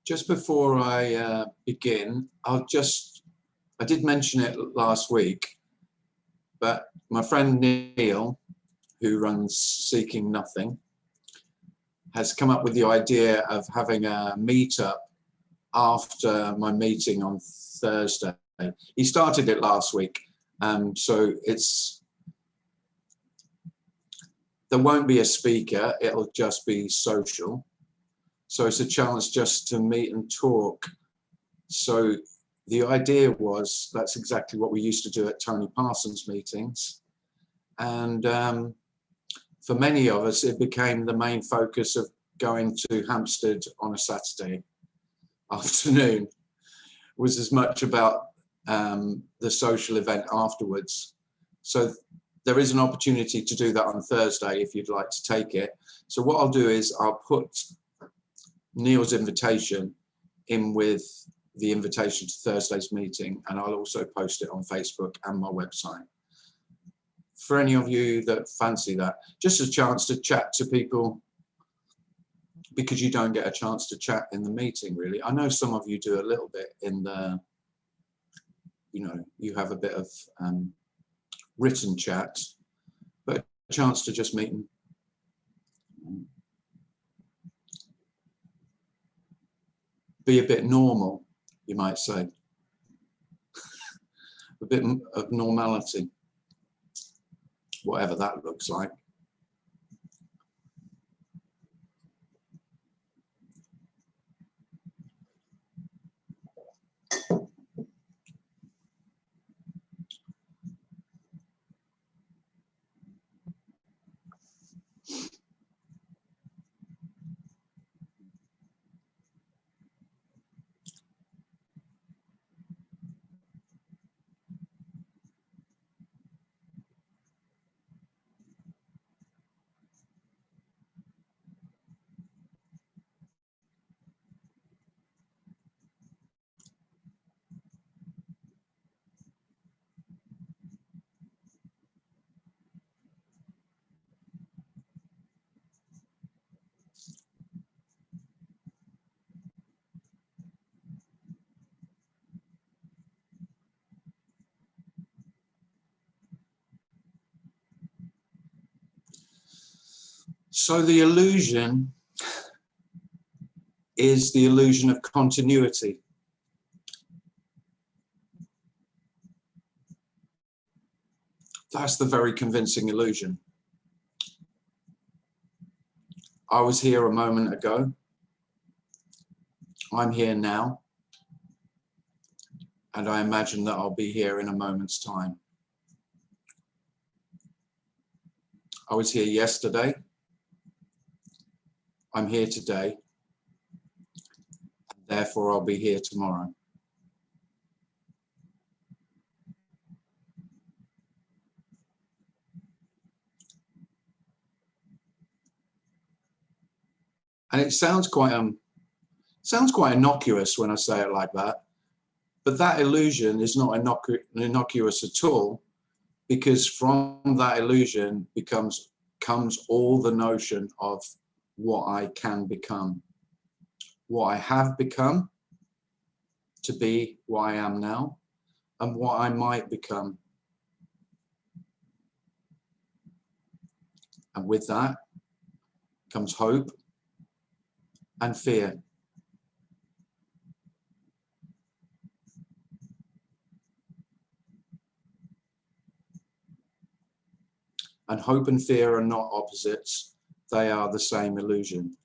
Just before I begin, I did mention it last week, but my friend Neil, who runs Seeking Nothing, has come up with the idea of having a meetup after my meeting on Thursday. He started it last week, so there won't be a speaker, it'll just be social. So it's a chance just to meet and talk. So the idea was, that's exactly what we used to do at Tony Parsons' meetings. And for many of us, it became the main focus of going to Hampstead on a Saturday afternoon. It was as much about the social event afterwards. So there is an opportunity to do that on Thursday if you'd like to take it. So what I'll do is I'll put Neil's invitation in with the invitation to Thursday's meeting, and I'll also post it on Facebook and my website. For any of you that fancy that, just a chance to chat to people, because you don't get a chance to chat in the meeting really. I know some of you do a little bit in the, you have a bit of written chat, but a chance to just meet and be a bit normal, you might say. A bit of normality, whatever that looks like. So the illusion is the illusion of continuity. That's the very convincing illusion. I was here a moment ago. I'm here now. And I imagine that I'll be here in a moment's time. I was here yesterday. I'm here today. Therefore, I'll be here tomorrow. And it sounds quite innocuous when I say it like that, but that illusion is not innocuous at all, because from that illusion comes all the notion of what I can become, what I have become to be what I am now, and what I might become. And with that comes hope and fear. And hope and fear are not opposites. They are the same illusion.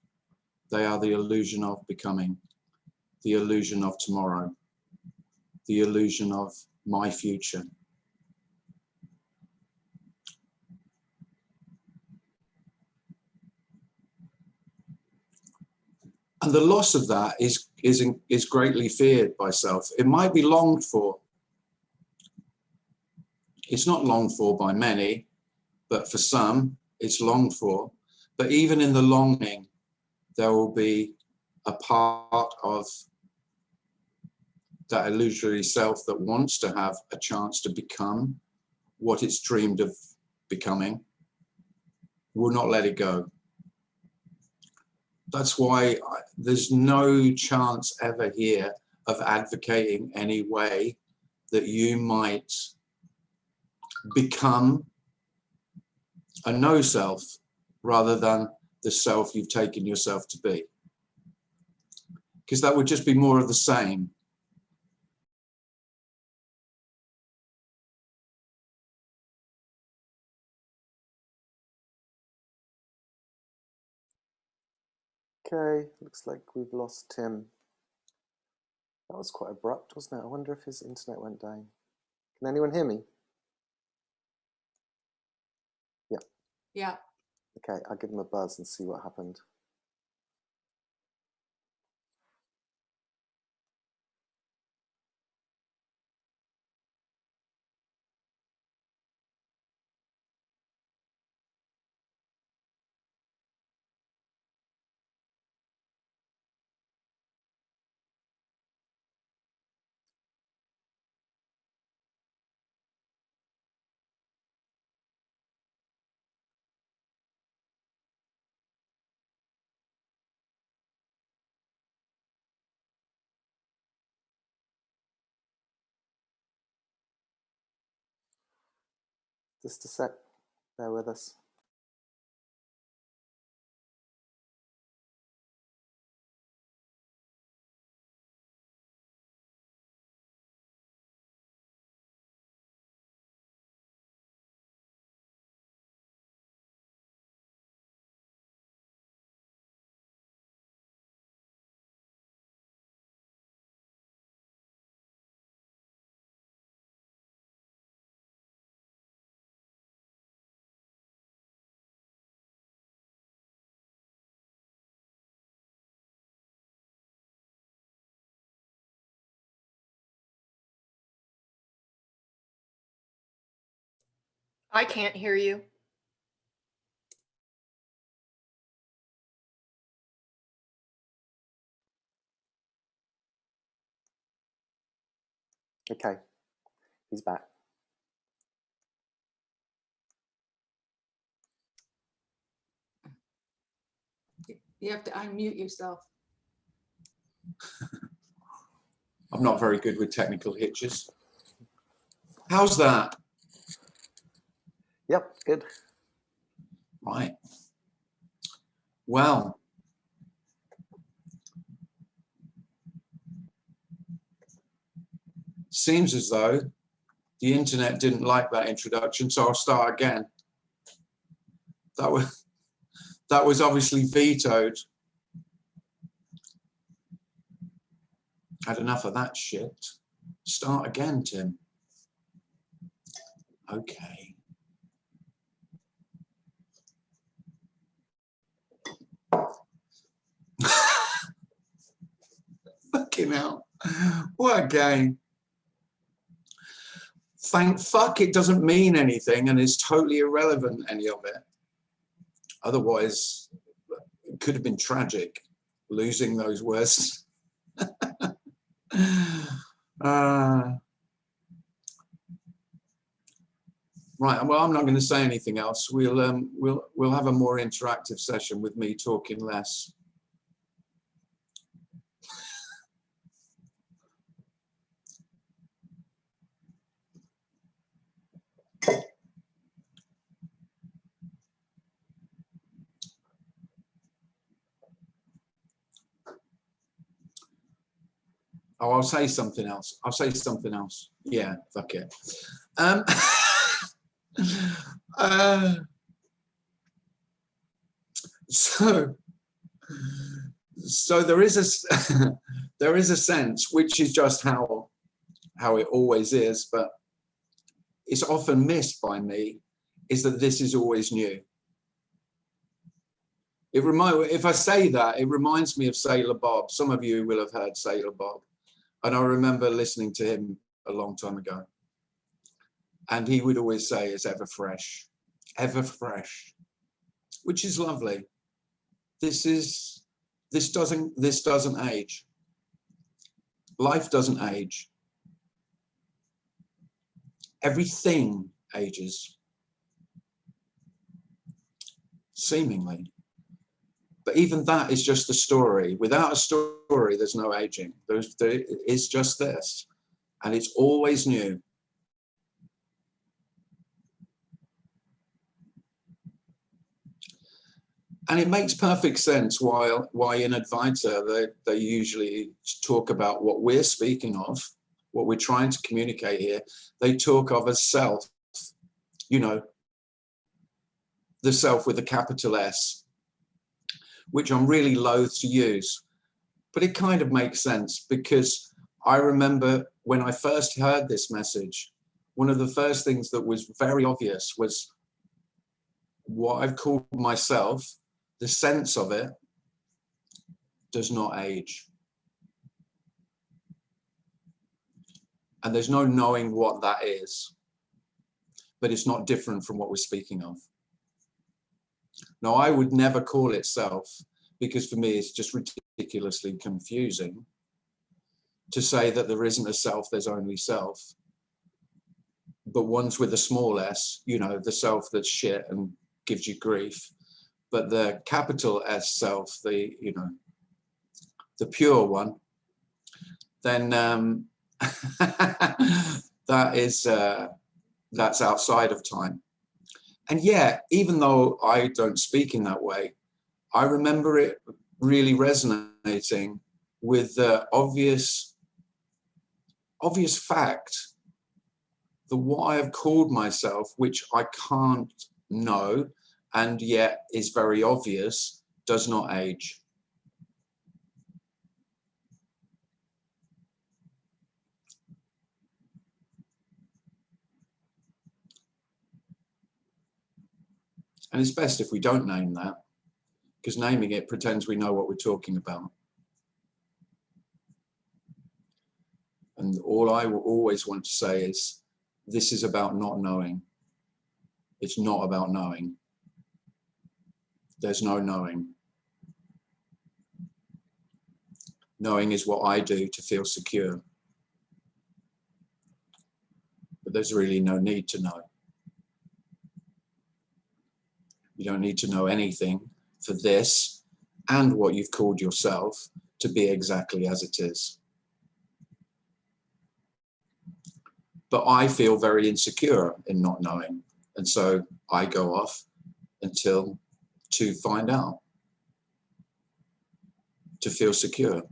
They are the illusion of becoming, the illusion of tomorrow, the illusion of my future. And the loss of that is greatly feared by self. It might be longed for. It's not longed for by many, but for some, it's longed for. But even in the longing, there will be a part of that illusory self that wants to have a chance to become what it's dreamed of becoming, will not let it go. That's why there's no chance ever here of advocating any way that you might become a no self rather than the self you've taken yourself to be, because that would just be more of the same. Okay, looks like we've lost Tim. That was quite abrupt, wasn't it? I wonder if his internet went down. Can anyone hear me? Yeah. Yeah. Okay, I'll give him a buzz and see what happened. Just a sec, bear with us. I can't hear you. Okay, he's back. You have to unmute yourself. I'm not very good with technical hitches. How's that? Yep, good. Right. Well, seems as though the internet didn't like that introduction, so I'll start again. That was obviously vetoed. Had enough of that shit. Start again, Tim. Okay. Fucking hell. What a game. Thank fuck it doesn't mean anything and is totally irrelevant, any of it. Otherwise, it could have been tragic, losing those words. Right, well, I'm not going to say anything else. We'll have a more interactive session with me talking less. Oh, I'll say something else. I'll say something else. Yeah, fuck it. So there is a there is a sense, which is just how it always is, but it's often missed by me, is that this is always new. If I say that, it reminds me of Sailor Bob. Some of you will have heard Sailor Bob, and I remember listening to him a long time ago, and he would always say it's ever fresh, which is lovely. This doesn't age. Life doesn't age. Everything ages, seemingly. But even that is just a story. Without a story, there's no aging. There is just this. And it's always new. And it makes perfect sense why in Advaita they usually talk about what we're speaking of, what we're trying to communicate here. They talk of as self, you know, the self with a capital S, which I'm really loath to use. But it kind of makes sense, because I remember when I first heard this message, one of the first things that was very obvious was what I've called myself. The sense of it does not age. And there's no knowing what that is, but it's not different from what we're speaking of. Now, I would never call it self, because for me, it's just ridiculously confusing to say that there isn't a self, there's only self. But one's with a small s, you know, the self that's shit and gives you grief. But the capital S self, the, you know, the pure one, then that is, that's outside of time. And yeah, even though I don't speak in that way, I remember it really resonating with the obvious fact that what I have called myself, which I can't know, and yet is very obvious, does not age. And it's best if we don't name that, because naming it pretends we know what we're talking about. And all I will always want to say is, this is about not knowing. It's not about knowing. There's no knowing. Knowing is what I do to feel secure. But there's really no need to know. You don't need to know anything for this and what you've called yourself to be exactly as it is. But I feel very insecure in not knowing. And so I go off to find out, to feel secure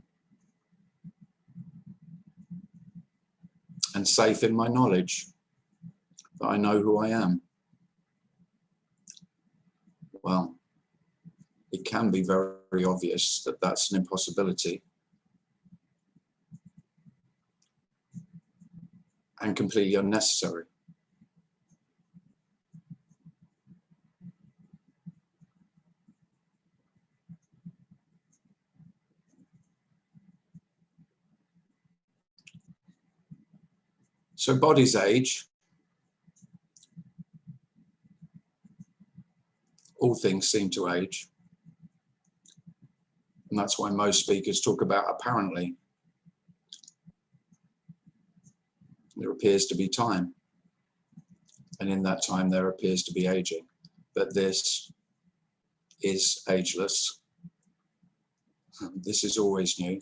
and safe in my knowledge that I know who I am. Well, it can be very, very obvious that that's an impossibility and completely unnecessary. So bodies age. All things seem to age. And that's why most speakers talk about apparently. There appears to be time. And in that time, there appears to be aging. But this is ageless. This is always new.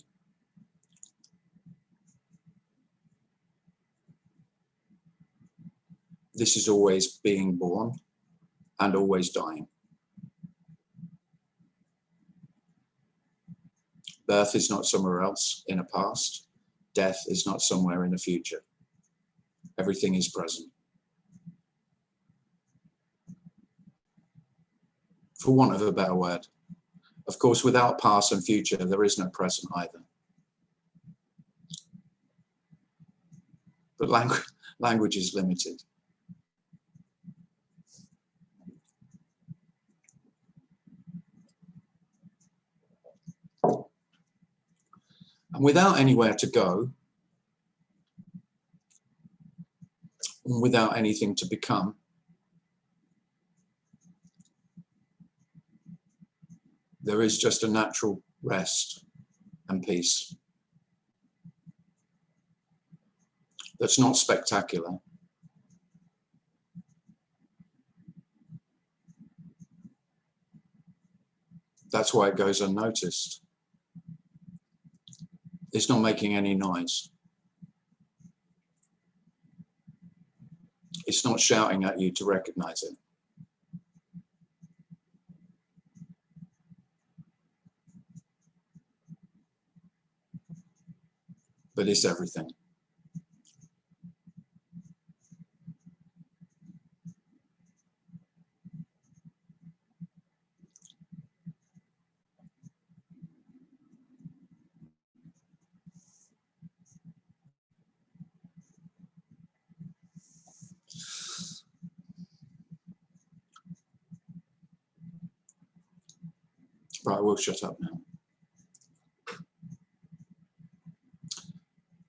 This is always being born and always dying. Birth is not somewhere else in a past. Death is not somewhere in the future. Everything is present. For want of a better word. Of course, without past and future, there is no present either. But language is limited. And without anywhere to go, and without anything to become, there is just a natural rest and peace that's not spectacular. That's why it goes unnoticed. It's not making any noise. It's not shouting at you to recognize it. But it's everything. Right, we'll shut up now.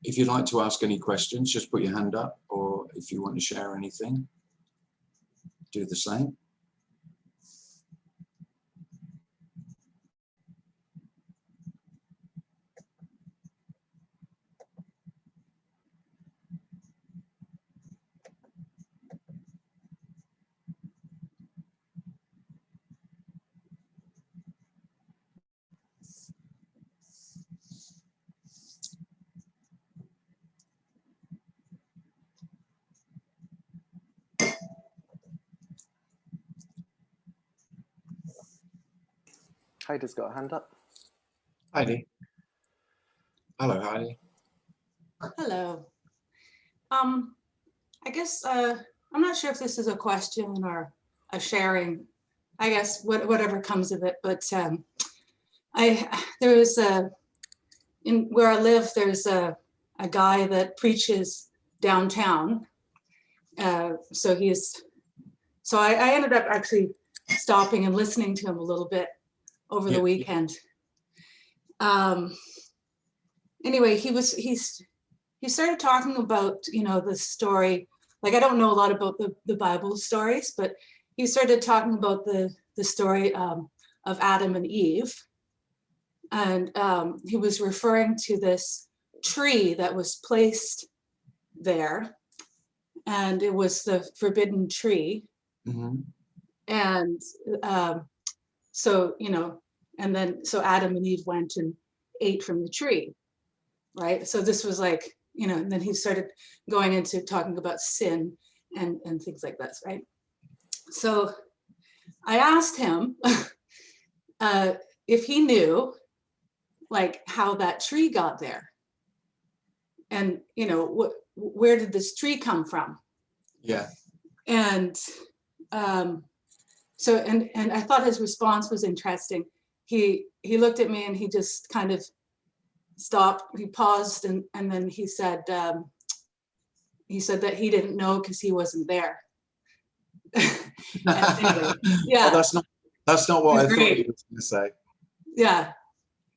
If you'd like to ask any questions, just put your hand up, or if you want to share anything, do the same. Heidi's got a hand up. Heidi. Hello, Heidi. Hello. I guess I'm not sure if this is a question or a sharing. I guess whatever comes of it. But there was in where I live, there's a guy that preaches downtown. So I ended up actually stopping and listening to him a little bit over the weekend. Anyway, he started talking about, the story. Like, I don't know a lot about the Bible stories, but he started talking about the story of Adam and Eve. And he was referring to this tree that was placed there. And it was the forbidden tree. Mm-hmm. And so Adam and Eve went and ate from the tree, right? So this was like, and then he started going into talking about sin and things like this, right? So I asked him if he knew like how that tree got there, and where did this tree come from? Yeah. And so I thought his response was interesting. He looked at me and he just kind of stopped. He paused and then he said that he didn't know because he wasn't there. Anyway, yeah. Well, that's not what I thought Great. you were going to say. Yeah.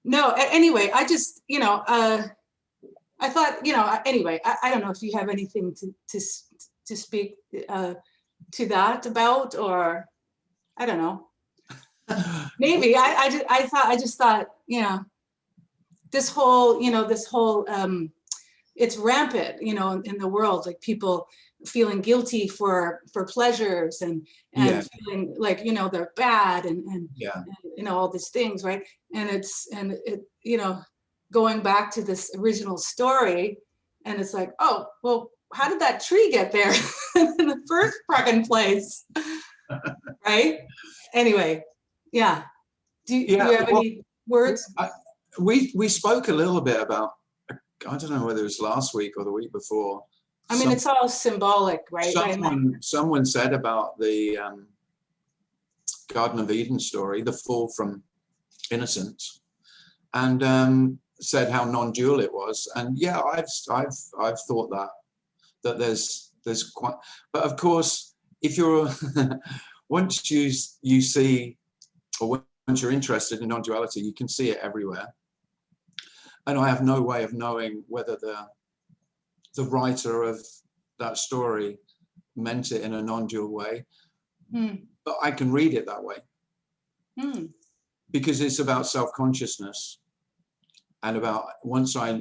No. Anyway, I just I thought anyway. I don't know if you have anything to speak to that about, or I don't know. Maybe I just thought, this whole it's rampant, in the world, like people feeling guilty for pleasures and Yeah. feeling like, they're bad and Yeah. all these things, right? And it going back to this original story, and it's like, oh, well, how did that tree get there in the first fucking place? Right? Anyway, yeah. Do you have any words? We spoke a little bit about, I don't know whether it was last week or the week before. I mean, it's all symbolic, right? Someone said about the Garden of Eden story, the fall from innocence, and said how non-dual it was. And yeah, I've thought that there's quite, but of course, if you're once you see, or once you're interested in non-duality, you can see it everywhere. And I have no way of knowing whether the writer of that story meant it in a non-dual way, but I can read it that way because it's about self-consciousness, and about once I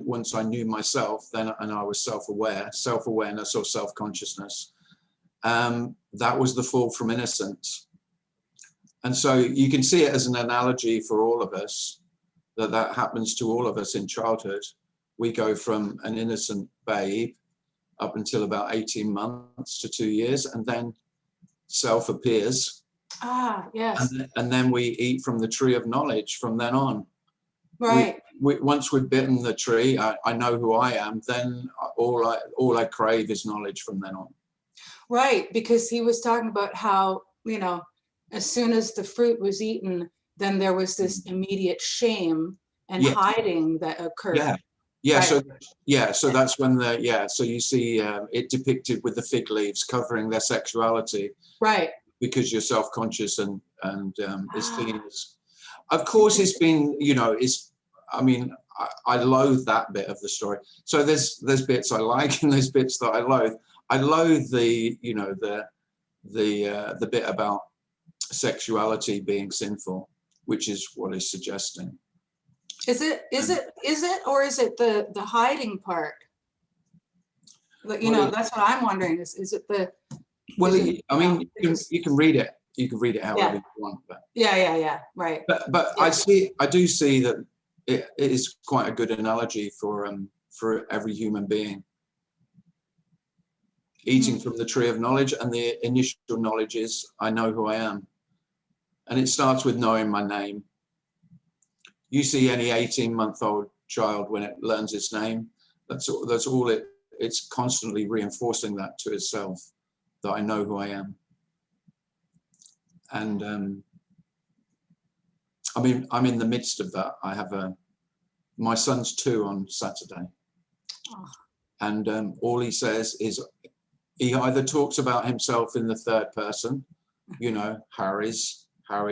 knew myself, then and I was self-awareness or self-consciousness. That was the fall from innocence. And so you can see it as an analogy for all of us, that happens to all of us in childhood. We go from an innocent babe up until about 18 months to 2 years, and then self appears. Yes. And then we eat from the tree of knowledge from then on. Right. Once we've bitten the tree, I know who I am, then all I crave is knowledge from then on. Right, because he was talking about how, you know, as soon as the fruit was eaten, then there was this immediate shame and hiding that occurred. Right. So that's when so you see it depicted with the fig leaves covering their sexuality, right? Because you're self-conscious and it's seen as, of course, it's been, you know, I loathe that bit of the story. So there's bits I like and there's bits that I loathe. I loathe the, you know, the bit about sexuality being sinful, which is what it's suggesting. Is it or is it the hiding part? You know, that's what I'm wondering. Is it the? Well, I mean, you can read it. You can read it however you want. But right. But I do see that it is quite a good analogy for every human being. Eating from the tree of knowledge, and the initial knowledge is I know who I am, and it starts with knowing my name. You see any 18-month-old child when it learns its name, that's all it's constantly reinforcing that to itself, that I know who I am. And I mean, I'm in the midst of that. I have my son's 2 on Saturday, and all he says is he either talks about himself in the third person, you know, Harry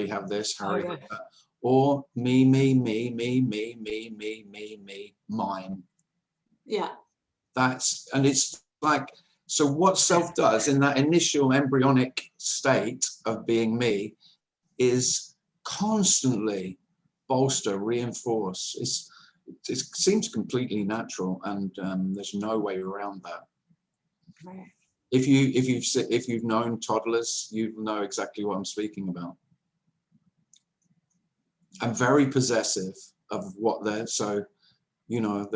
have this, Harry have that, or me, mine. Yeah. And it's like, so what self does in that initial embryonic state of being me is constantly bolster, reinforce. It seems completely natural, and there's no way around that. Right. If you've known toddlers, you know exactly what I'm speaking about. I'm very possessive of what they're, so, you know,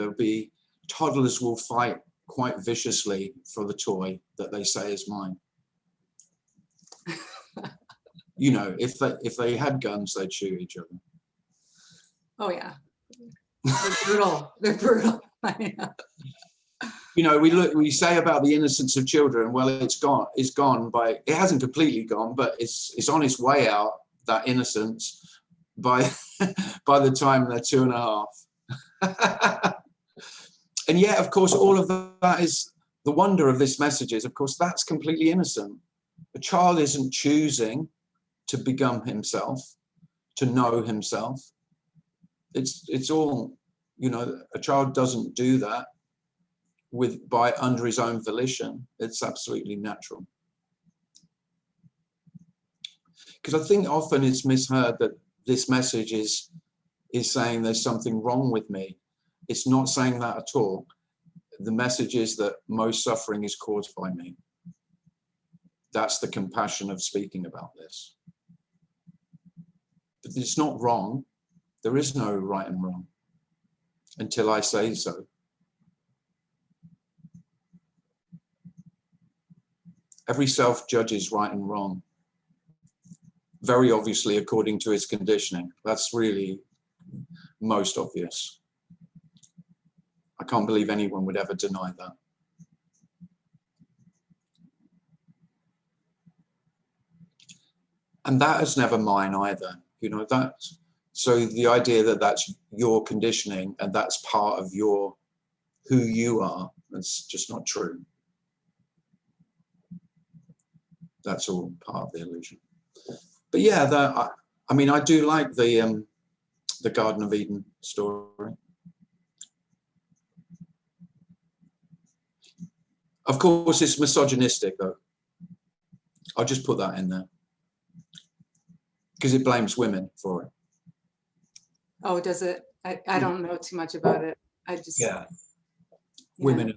toddlers will fight quite viciously for the toy that they say is mine. You know, if they had guns, they'd shoot each other. Oh yeah, they're brutal. They're brutal. You know, we say about the innocence of children, well, it's gone it hasn't completely gone, but it's on its way out, that innocence, by the time they're 2.5. And yet, of course, all of that is the wonder of this message is, of course, that's completely innocent. A child isn't choosing to become himself, to know himself. It's all, you know, a child doesn't do that under his own volition. It's absolutely natural. Because I think often it's misheard that this message is saying there's something wrong with me. It's not saying that at all. The message is that most suffering is caused by me. That's the compassion of speaking about this. But it's not wrong. There is no right and wrong until I say so. Every self judges right and wrong, very obviously according to its conditioning. That's really most obvious. I can't believe anyone would ever deny that. And that is never mine either. You know, so the idea that that's your conditioning and that's part of who you are, that's just not true. That's all part of the illusion. But yeah, I mean, I do like the Garden of Eden story. Of course, it's misogynistic, though. I'll just put that in there because it blames women for it. Oh, does it? I don't know too much about it. I just Women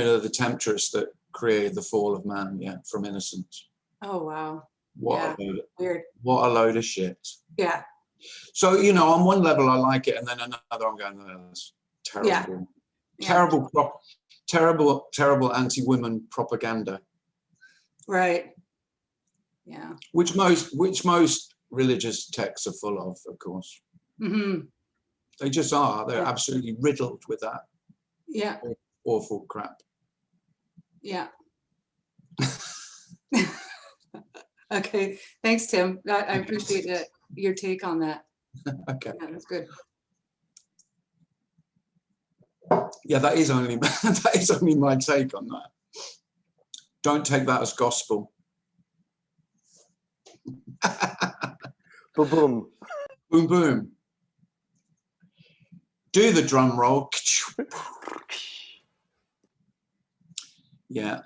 are the temptress that created the fall of man, from innocence. Oh wow. What Yeah, a load, weird. what a load of shit. Yeah. So, you know, on one level I like it, and then another I'm going, oh, that's terrible. Yeah. Terrible anti-women propaganda. Right. Yeah. Which most religious texts are full of course. Mm-hmm. They just are. They're absolutely riddled with that. Yeah. Awful crap. Yeah. Okay. Thanks, Tim. I appreciate your take on that. Okay. Yeah, that's good. Yeah, that is only my take on that. Don't take that as gospel. Boom, boom. Boom, boom. Do the drum roll. Yeah.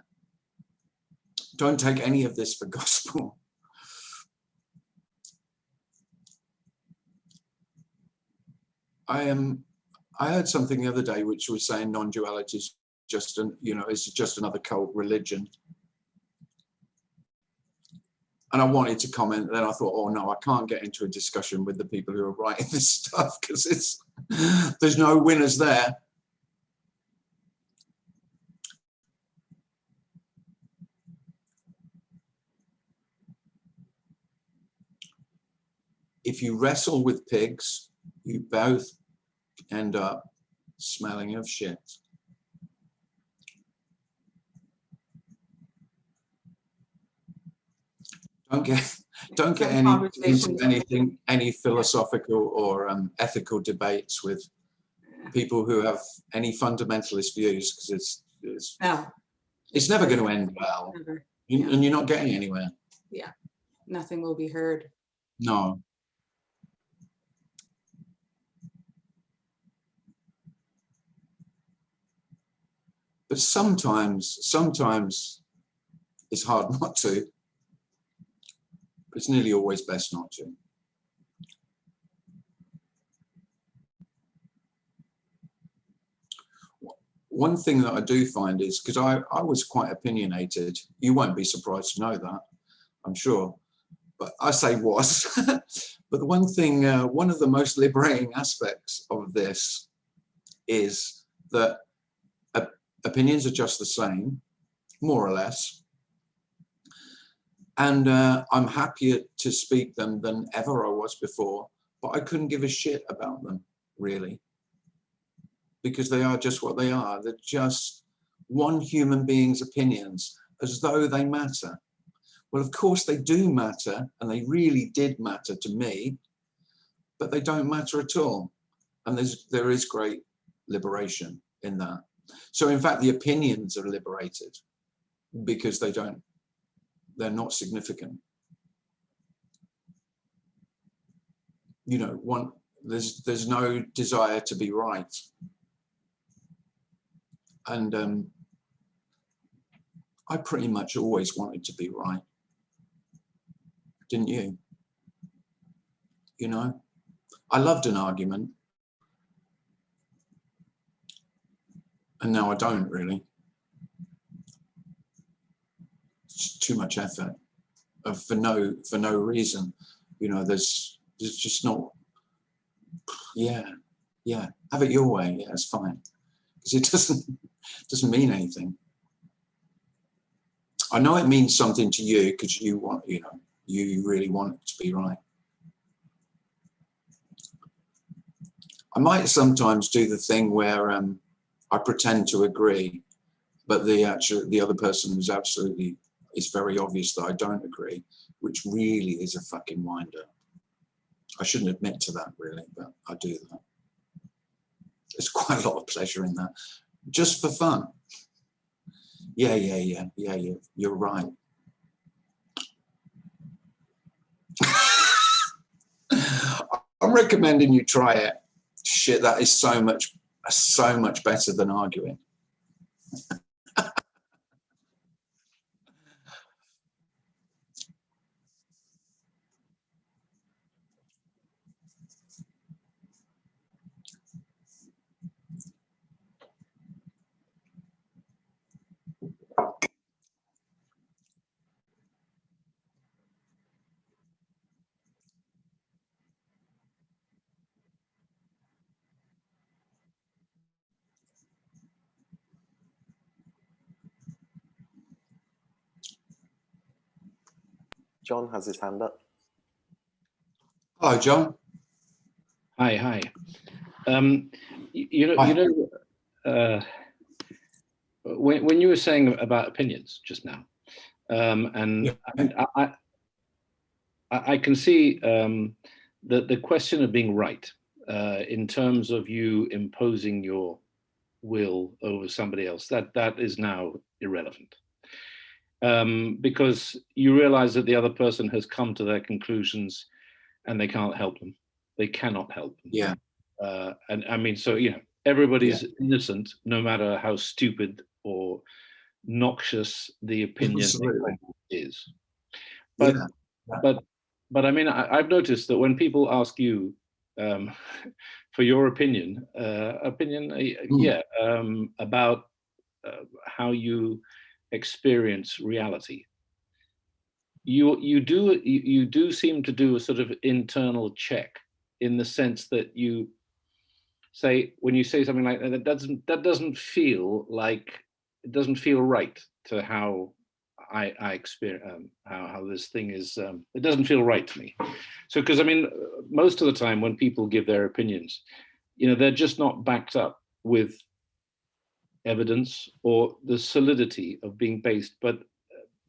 Don't take any of this for gospel. I heard something the other day which was saying non-duality is just it's just another cult religion. And I wanted to comment, and then I thought, oh no, I can't get into a discussion with the people who are writing this stuff because there's no winners there. If you wrestle with pigs, you both end up smelling of shit. Don't get any philosophical or ethical debates with people who have any fundamentalist views, because it's never going to end well. And you're not getting anywhere. Yeah, nothing will be heard. No. But sometimes it's hard not to. It's nearly always best not to. One thing that I do find is, because I was quite opinionated, you won't be surprised to know that, I'm sure, but I say was. But the one thing, one of the most liberating aspects of this is that opinions are just the same, more or less. And I'm happier to speak them than ever I was before, but I couldn't give a shit about them, really. Because they are just what they are. They're just one human being's opinions, as though they matter. Well, of course they do matter, and they really did matter to me, but they don't matter at all. And there is great liberation in that. So in fact, the opinions are liberated because they're not significant. You know, there's no desire to be right. And I pretty much always wanted to be right. Didn't you? You know, I loved an argument. And now I don't really. It's too much effort for no reason. You know, there's just not, yeah, have it your way. Yeah, it's fine. Because it doesn't mean anything. I know it means something to you because you want, you really want it to be right. I might sometimes do the thing where I pretend to agree, but the other person is it's very obvious that I don't agree, which really is a fucking wind-up. I shouldn't admit to that really, but I do that. There's quite a lot of pleasure in that, just for fun. Yeah, you're right. I'm recommending you try it. Shit, that is so much better than arguing. John has his hand up. Hello, John. Hi. You know, when you were saying about opinions just now, and Yeah. I can see the question of being right in terms of you imposing your will over somebody else, that is now irrelevant. Because you realize that the other person has come to their conclusions and they can't help them. They cannot help them. Yeah. And I mean, so, you know, everybody's innocent, no matter how stupid or noxious the opinion is. But, yeah. but I mean, I've noticed that when people ask you for your opinion, about how you experience reality, you do seem to do a sort of internal check, in the sense that you say, when you say something like that, that doesn't feel like, it doesn't feel right to how I experience how this thing is. It doesn't feel right to me. So, because I mean, most of the time when people give their opinions, you know, they're just not backed up with evidence or the solidity of being based. But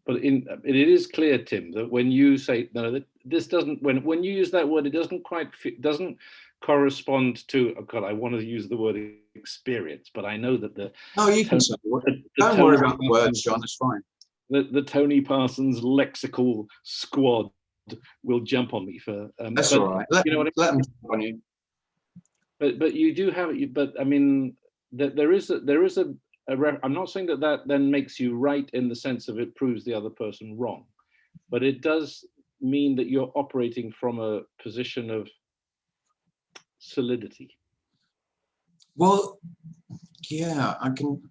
it is clear, Tim, that when you say no, that this doesn't, when you use that word, it doesn't quite fit, doesn't correspond to, oh God, I want to use the word experience, but I know that No, you can say don't worry about the words, John, it's fine. The Tony Parsons lexical squad will jump on me for that's all right. You know what I mean? Let them jump on you. But you do have, but I mean, that there is a I'm not saying that then makes you right in the sense of it proves the other person wrong, but it does mean that you're operating from a position of solidity. Well, yeah, I can.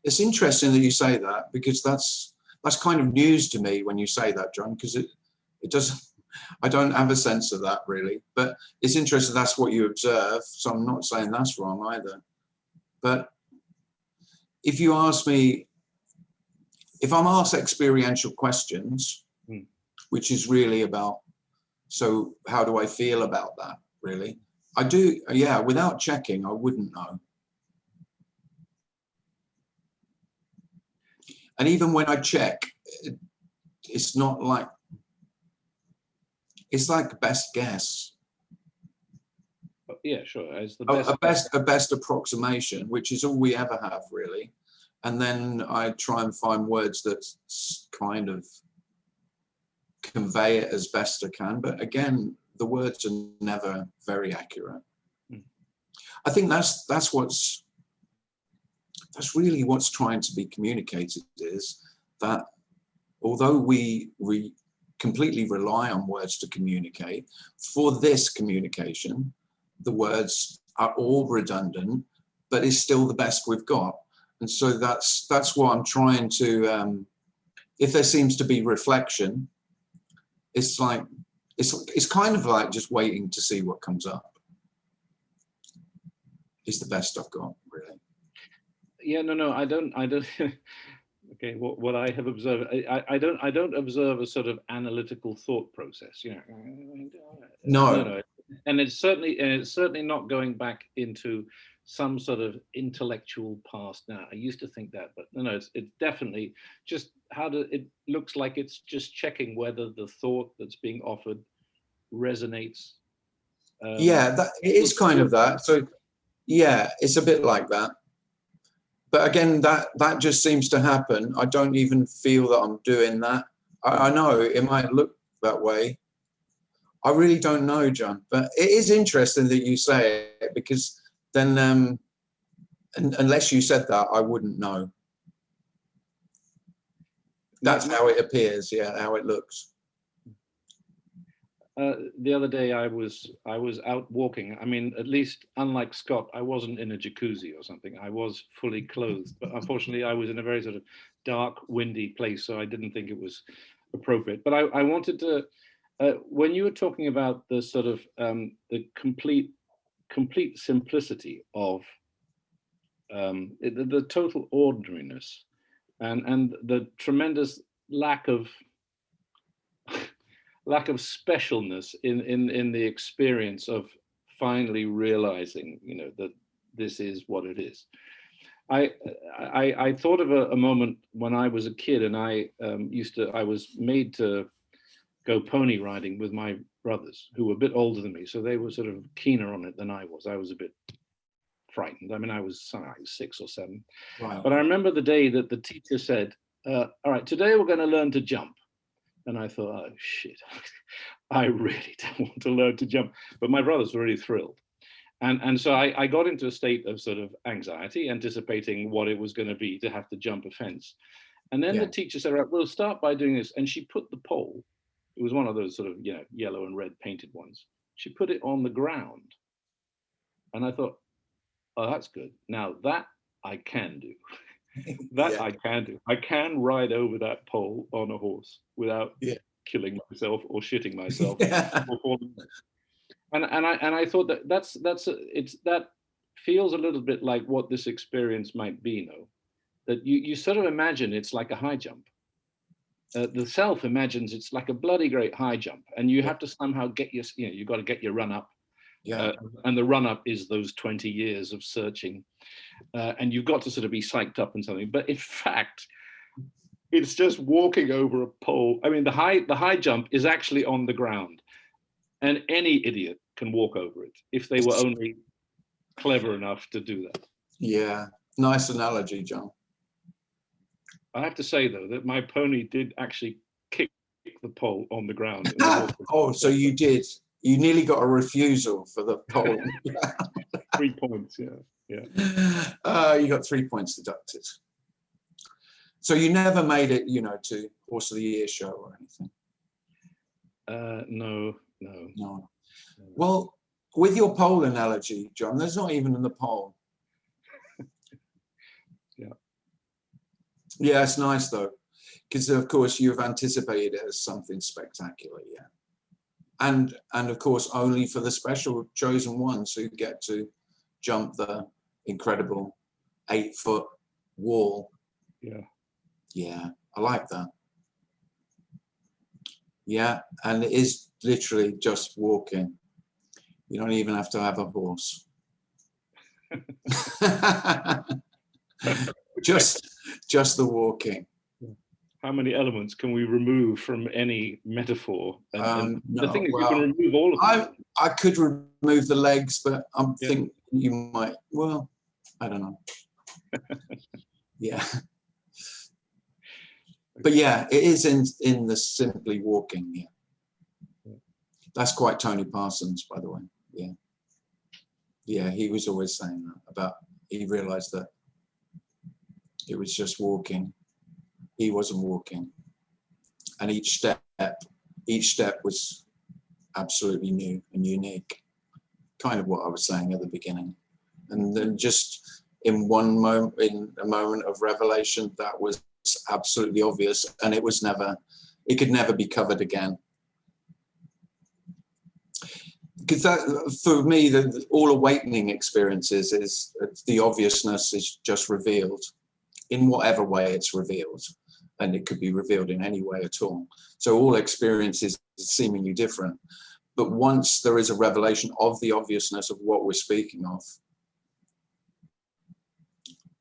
It's interesting that you say that, because that's kind of news to me when you say that, John, because it doesn't. I don't have a sense of that really, but it's interesting that's what you observe. So I'm not saying that's wrong either. But if you ask me, if I'm asked experiential questions, which is really about, so how do I feel about that really? I do, yeah, without checking, I wouldn't know. And even when I check, it's not like, it's like best guess. Yeah, sure. As the a best approximation, which is all we ever have really. And then I try and find words that kind of convey it as best I can. But again, the words are never very accurate. I think that's really what's trying to be communicated, is that although we completely rely on words to communicate, for this communication, the words are all redundant, but it's still the best we've got. And so that's what I'm trying to, if there seems to be reflection, it's like, it's kind of like just waiting to see what comes up. It's the best I've got, really. Yeah, no, I don't. Okay, what I have observed, I don't observe a sort of analytical thought process, you know. No. And it's certainly not going back into some sort of intellectual past now. I used to think that, but no, it's definitely just it looks like it's just checking whether the thought that's being offered resonates. Yeah, it is kind of that. So yeah, it's a bit like that. But again, that just seems to happen. I don't even feel that I'm doing that. I know it might look that way. I really don't know, John. But it is interesting that you say it, because then, unless you said that, I wouldn't know. That's how it appears, yeah, how it looks. The other day I was out walking. I mean, at least unlike Scott, I wasn't in a jacuzzi or something. I was fully clothed, but unfortunately I was in a very sort of dark, windy place, so I didn't think it was appropriate. But I wanted to, when you were talking about the sort of the complete simplicity of the total ordinariness and the tremendous lack of lack of specialness in the experience of finally realizing, you know, that this is what it is. I thought of a moment when I was a kid, and I was made to go pony riding with my brothers, who were a bit older than me, so they were sort of keener on it than I was. I was a bit frightened. I mean, I was 6 or 7. Right. But I remember the day that the teacher said, all right, today we're going to learn to jump. And I thought, oh, shit, I really don't want to learn to jump. But my brothers were really thrilled. And so I got into a state of sort of anxiety, anticipating what it was going to be to have to jump a fence. And then the teacher said, right, we'll start by doing this. And she put the pole, it was one of those sort of, you know, yellow and red painted ones. She put it on the ground. And I thought, oh, that's good. Now that I can do. That I can do. I can ride over that pole on a horse without killing myself or shitting myself. And I thought that feels a little bit like what this experience might be, no? That you sort of imagine it's like a high jump. The self imagines it's like a bloody great high jump, and you have to somehow get your, you know, you've got to get your run up. And the run up is those 20 years of searching, and you've got to sort of be psyched up and something. But in fact, it's just walking over a pole. I mean, the high jump is actually on the ground, and any idiot can walk over it if they were only clever enough to do that. Yeah, nice analogy, John. I have to say though that my pony did actually kick the pole on the ground. Oh, so you did. You nearly got a refusal for the pole. 3 points, yeah. You got 3 points deducted. So you never made it, you know, to Horse of the Year show or anything? No. Well, with your pole analogy, John, there's not even in the pole. Yeah, it's nice though, because of course you've anticipated it as something spectacular, yeah. And of course only for the special chosen ones who get to jump the incredible 8-foot wall. Yeah, I like that. Yeah, and it is literally just walking. You don't even have to have a horse. just the walking. How many elements can we remove from any metaphor? And no, the thing is, you can remove all of them. I could remove the legs, but I think you might. Well, I don't know. Yeah. But yeah, it is in the simply walking. Yeah. That's quite Tony Parsons, by the way. Yeah. Yeah, he was always saying that about, he realized that it was just walking. He wasn't walking. And each step was absolutely new and unique. Kind of what I was saying at the beginning. And then just in a moment of revelation, that was absolutely obvious, and it could never be covered again. Because that, for me, all awakening experiences is the obviousness is just revealed in whatever way it's revealed, and it could be revealed in any way at all. So all experiences are seemingly different, but once there is a revelation of the obviousness of what we're speaking of,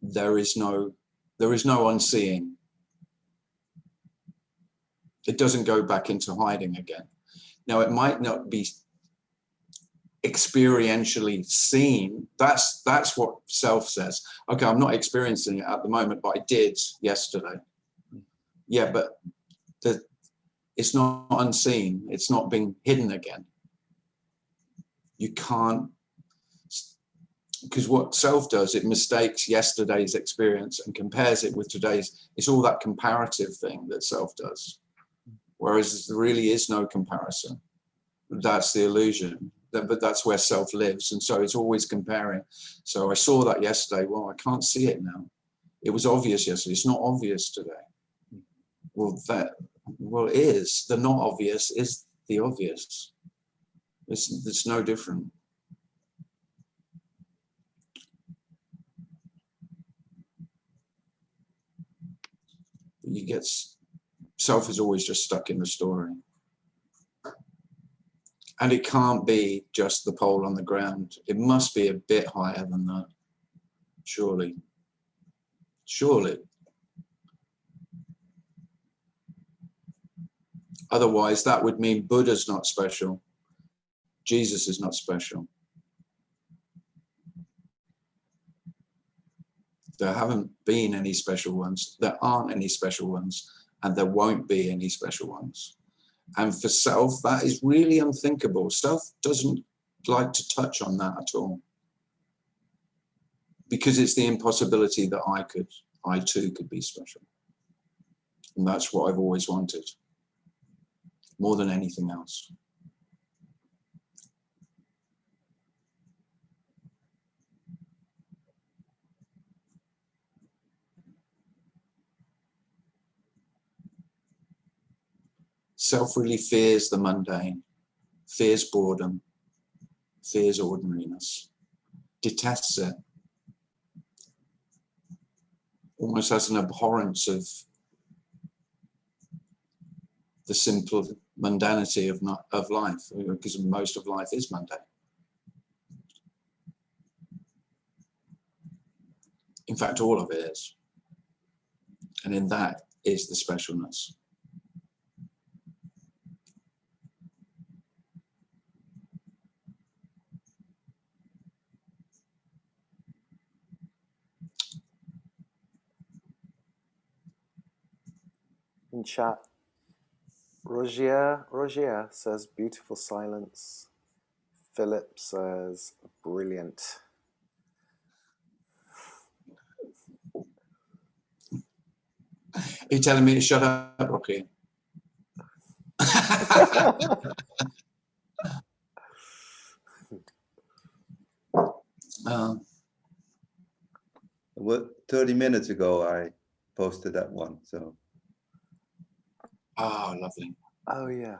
there is no unseeing. It doesn't go back into hiding again. Now, it might not be experientially seen. That's what self says. Okay, I'm not experiencing it at the moment, but I did yesterday. Yeah, but it's not unseen. It's not being hidden again. You can't, because what self does, it mistakes yesterday's experience and compares it with today's. It's all that comparative thing that self does. Whereas there really is no comparison. That's the illusion. But that's where self lives. And so it's always comparing. So I saw that yesterday. Well, I can't see it now. It was obvious yesterday. It's not obvious today. Well, it is. The not obvious is the obvious. It's no different. Self is always just stuck in the story. And it can't be just the pole on the ground. It must be a bit higher than that. Surely. Surely. Otherwise, that would mean Buddha's not special. Jesus is not special. There haven't been any special ones. There aren't any special ones. And there won't be any special ones. And for self, that is really unthinkable. Self doesn't like to touch on that at all. Because it's the impossibility that I too could be special. And that's what I've always wanted. More than anything else. Self really fears the mundane, fears boredom, fears ordinariness, detests it, almost has an abhorrence of the simple mundanity of life, because most of life is mundane. In fact, all of it is. And in that is the specialness. In chat, Rogier says beautiful silence. Philip says brilliant. Are you telling me to shut up, Rocky? What, 30 minutes ago I posted that one, so. Oh, lovely. Oh yeah.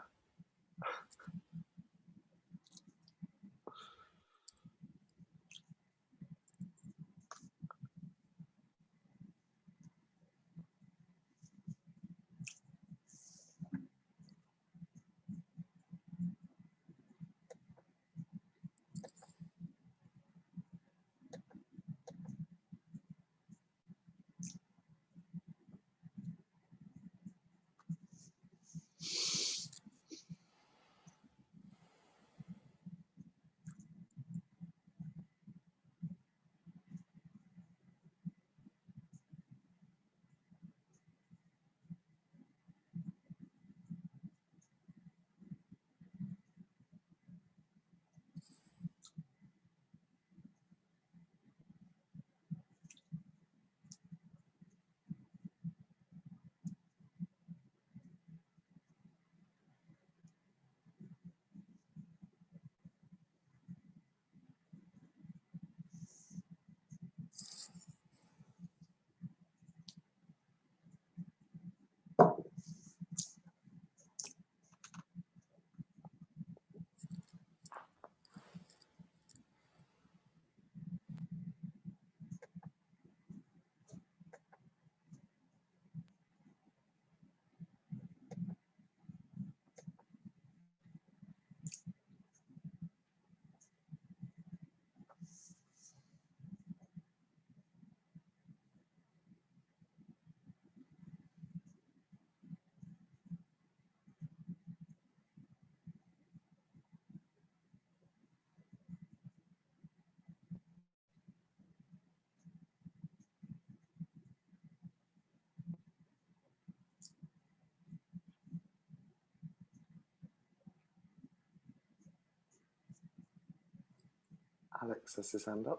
Alex has his hand up.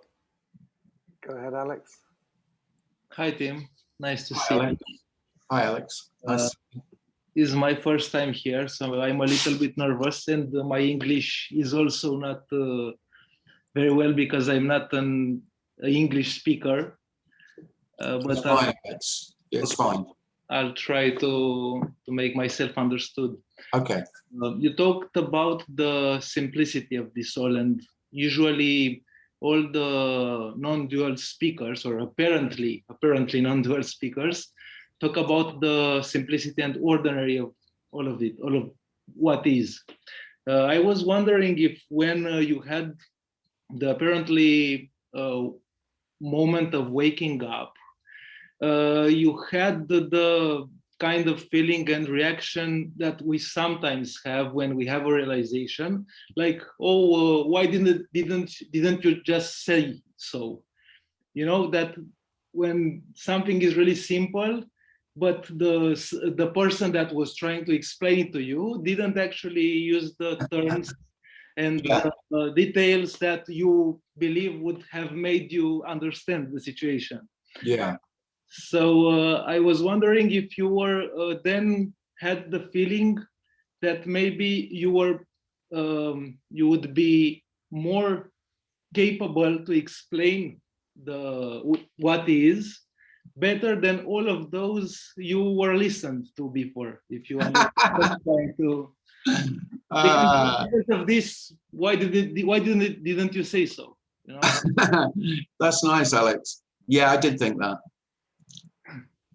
Go ahead, Alex. Hi, Tim. Nice to Hi, see Alex. you. Hi, Alex. Nice. This is my first time here, so I'm a little bit nervous, and my English is also not very well because I'm not an English speaker. It's fine, Alex. It's fine. I'll try to make myself understood. Okay. You talked about the simplicity of the soul, and usually all the non-dual speakers, or apparently non-dual speakers, talk about the simplicity and ordinary of all of it, all of what is. I was wondering if when you had the apparently moment of waking up, you had the kind of feeling and reaction that we sometimes have when we have a realization, like, oh, why didn't you just say so? You know, that when something is really simple, but the person that was trying to explain it to you didn't actually use the terms and Yeah. the details that you believe would have made you understand the situation. Yeah. So I was wondering if you were then had the feeling that maybe you you would be more capable to explain what is better than all of those you were listened to before. If you understand what I'm trying to, because of this, why didn't you say so? You know? That's nice, Alex. Yeah, I did think that.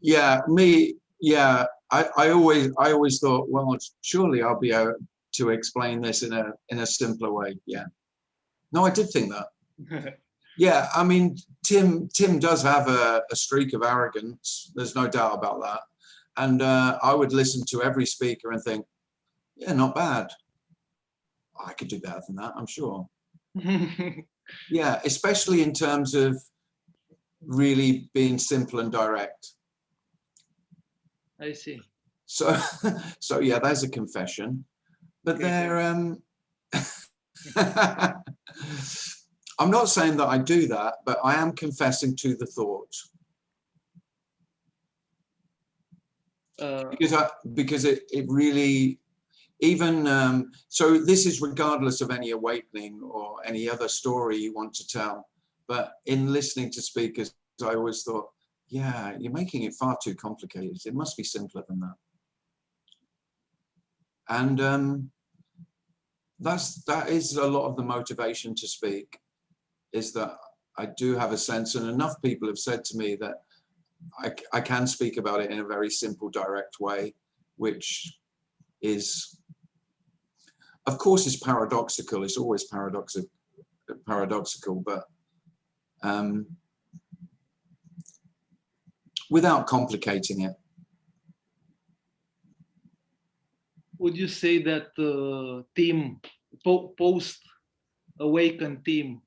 Yeah, me. Yeah, I always thought, well, surely I'll be able to explain this in a simpler way. Yeah. No, I did think that. Yeah, I mean, Tim does have a streak of arrogance. There's no doubt about that. And I would listen to every speaker and think, yeah, not bad. I could do better than that, I'm sure. Yeah, especially in terms of really being simple and direct. I see. So, so yeah, there's a confession. But Okay. they're, I'm not saying that I do that, but I am confessing to the thought. Because it really, even, so this is regardless of any awakening or any other story you want to tell. But in listening to speakers, I always thought, yeah, you're making it far too complicated. It must be simpler than that. And that is a lot of the motivation to speak, is that I do have a sense, and enough people have said to me that I can speak about it in a very simple, direct way, which is, of course, is paradoxical. It's always paradoxical, but without complicating it. Would you say that the team, post-awakened team,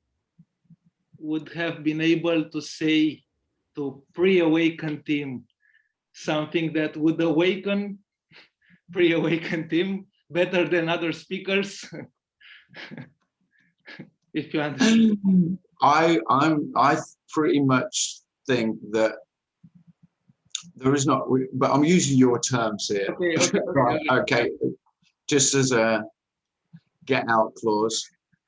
would have been able to say to pre-awakened team something that would awaken pre-awakened team better than other speakers? If you understand. I pretty much think that there is not, but I'm using your terms here. Okay. Right, okay. Just as a get out clause.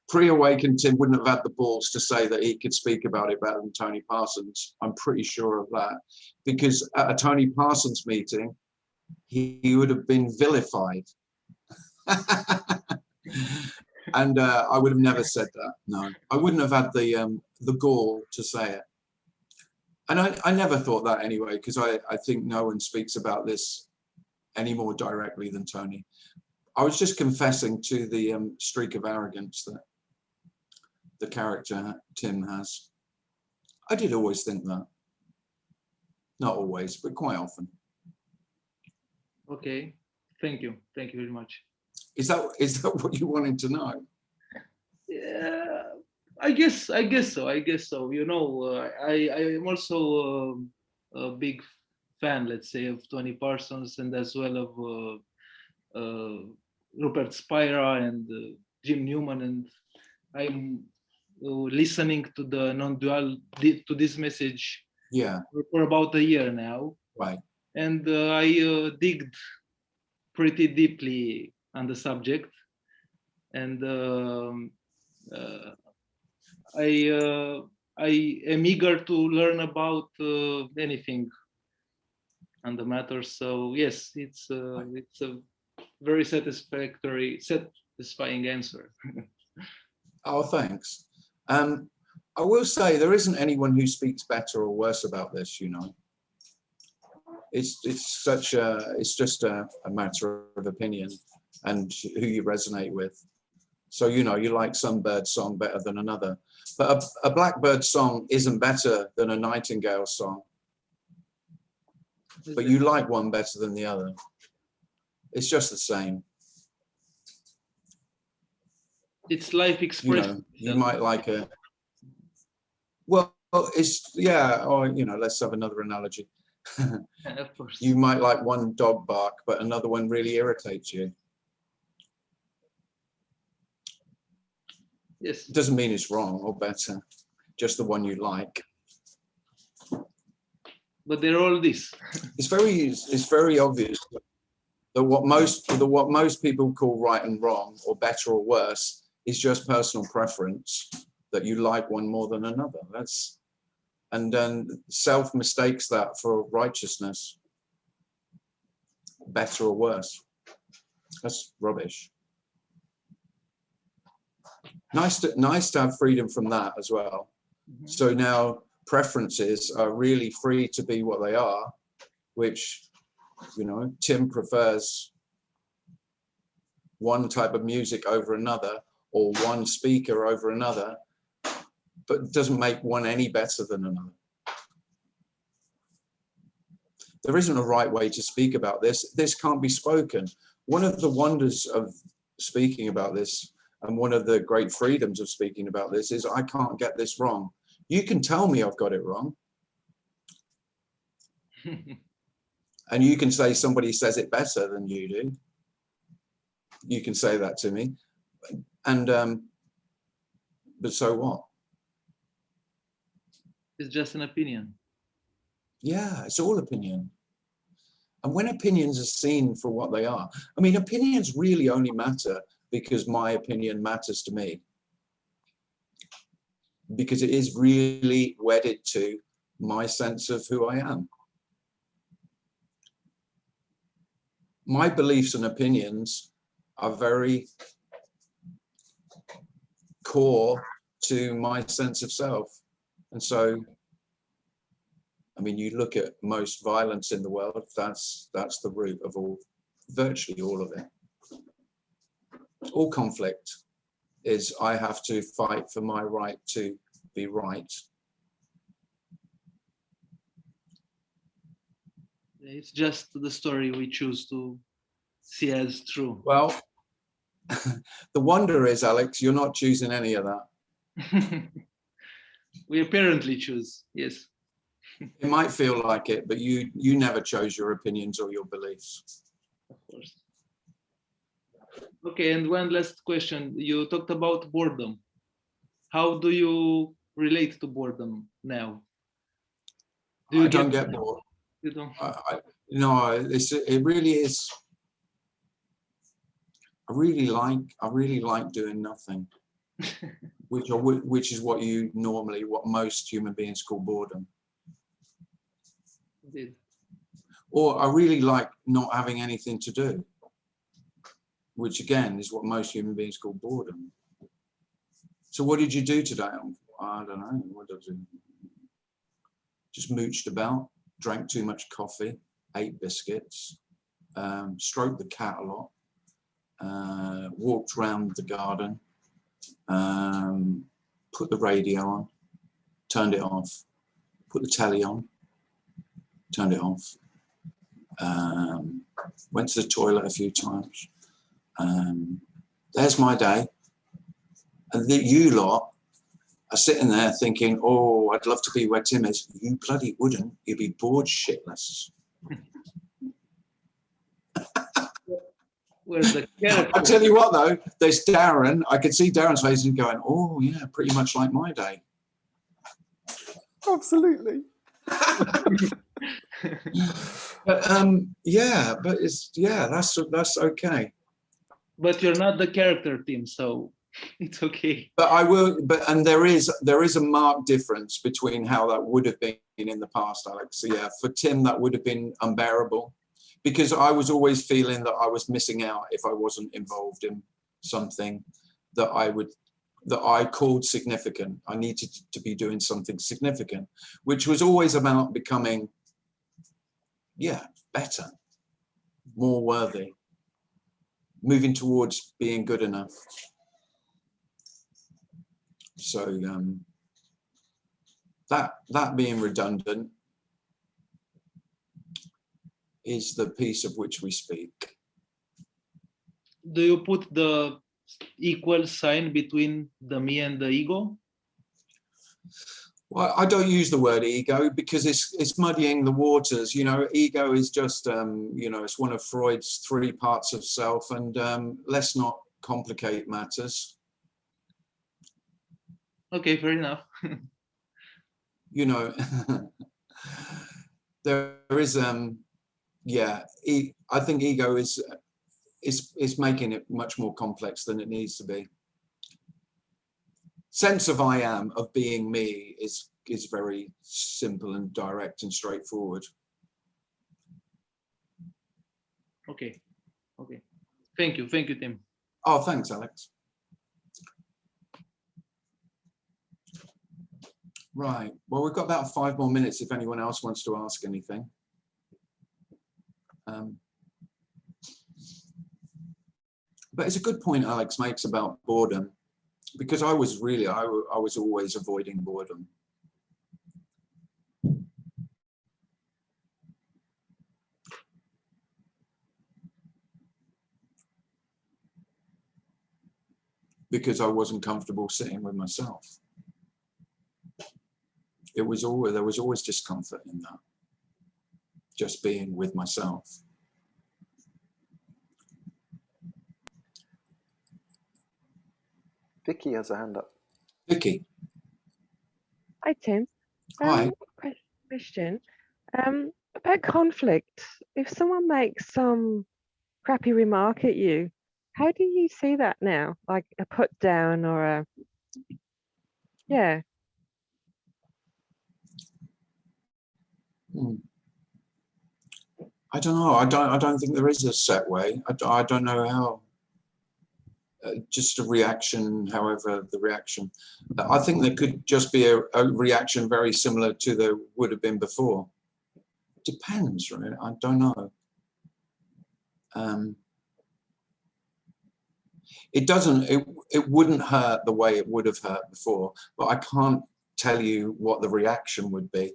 Pre-awakened Tim wouldn't have had the balls to say that he could speak about it better than Tony Parsons. I'm pretty sure of that, because at a Tony Parsons meeting, he would have been vilified. And I would have never said that. No, I wouldn't have had the gall to say it. And I never thought that anyway, because I think no one speaks about this any more directly than Tony. I was just confessing to the streak of arrogance that the character Tim has. I did always think that. Not always, but quite often. Okay, thank you very much. Is that what you wanted to know? Yeah, I guess so. You know, I am also a big fan, let's say, of Tony Parsons, and as well of Rupert Spira and Jim Newman, and I'm listening to the non-dual to this message, Yeah, for about a year now, right. and I digged pretty deeply on the subject, and I am eager to learn about anything on the matter. So yes, it's a very satisfying answer. Oh, thanks. I will say there isn't anyone who speaks better or worse about this, you know. It's just a matter of opinion. and who you resonate with. So, you know, you like some bird song better than another, but a blackbird song isn't better than a nightingale song, but you like one better than the other. It's just the same. It's life You expression. know, you might like a, well, it's, yeah, or, you know, let's have another analogy. Of course. You might like one dog bark, but another one really irritates you. Yes. It doesn't mean it's wrong or better, just the one you like. But they're all this. It's very obvious that what most people call right and wrong, or better or worse, is just personal preference, that you like one more than another. That's, and then self mistakes that for righteousness, better or worse. That's rubbish. Nice to have freedom from that as well. Mm-hmm. So now preferences are really free to be what they are, which, you know, Tim prefers one type of music over another, or one speaker over another, but doesn't make one any better than another. There isn't a right way to speak about this. This can't be spoken. One of the wonders of speaking about this, and one of the great freedoms of speaking about this, is I can't get this wrong. You can tell me I've got it wrong. And you can say somebody says it better than you do. You can say that to me. And, but so what? It's just an opinion. Yeah, it's all opinion. And when opinions are seen for what they are, I mean, opinions really only matter because my opinion matters to me. Because it is really wedded to my sense of who I am. My beliefs and opinions are very core to my sense of self. And so, I mean, you look at most violence in the world, that's the root of all, virtually all of it. All conflict is I have to fight for my right to be right. It's just the story we choose to see as true. Well, the wonder is, Alex, you're not choosing any of that. We apparently choose, yes. It might feel like it, but you never chose your opinions or your beliefs. Of course. Okay, and one last question. You talked about boredom. How do you relate to boredom now? I don't get bored. You don't? No, it really is. I really like doing nothing, which is what most human beings call boredom. Indeed. Or I really like not having anything to do, which again is what most human beings call boredom. So what did you do today? I don't know. What did I do? Just mooched about, drank too much coffee, ate biscuits, stroked the cat a lot, walked around the garden, put the radio on, turned it off, put the telly on, turned it off, went to the toilet a few times. There's my day. And you lot are sitting there thinking, oh, I'd love to be where Tim is. You bloody wouldn't. You'd be bored shitless. Where's the character? I tell you what, though, there's Darren. I could see Darren's face and going, oh, yeah, pretty much like my day. Absolutely. But yeah, but that's okay. But you're not the character, Tim, so it's okay. But I will. And there is a marked difference between how that would have been in the past, Alex. So yeah, for Tim, that would have been unbearable, because I was always feeling that I was missing out if I wasn't involved in something that I called significant. I needed to be doing something significant, which was always about becoming, yeah, better, more worthy. moving towards being good enough. So that being redundant is the piece of which we speak. Do you put the equal sign between the me and the ego? Well, I don't use the word ego because it's muddying the waters. You know, ego is just, you know, it's one of Freud's 3 parts of self, and let's not complicate matters. Okay, fair enough. You know, there is, yeah, I think ego is making it much more complex than it needs to be. Sense of I am, of being me, is very simple and direct and straightforward. Okay, okay. Thank you, Tim. Oh, thanks, Alex. Right, well, we've got about 5 more minutes if anyone else wants to ask anything. But it's a good point Alex makes about boredom, because I was always avoiding boredom. Because I wasn't comfortable sitting with myself. There was always discomfort in that, just being with myself. Vicky has a hand up. Vicky. Hi, Tim. Hi. Question. About conflict. If someone makes some crappy remark at you, how do you see that now? Like a put down or a, yeah. I don't know. I don't think there is a set way. I don't know how. Just a reaction, however the reaction. I think there could just be a reaction very similar to there would have been before. Depends, right? I don't know. It doesn't. It wouldn't hurt the way it would have hurt before, but I can't tell you what the reaction would be.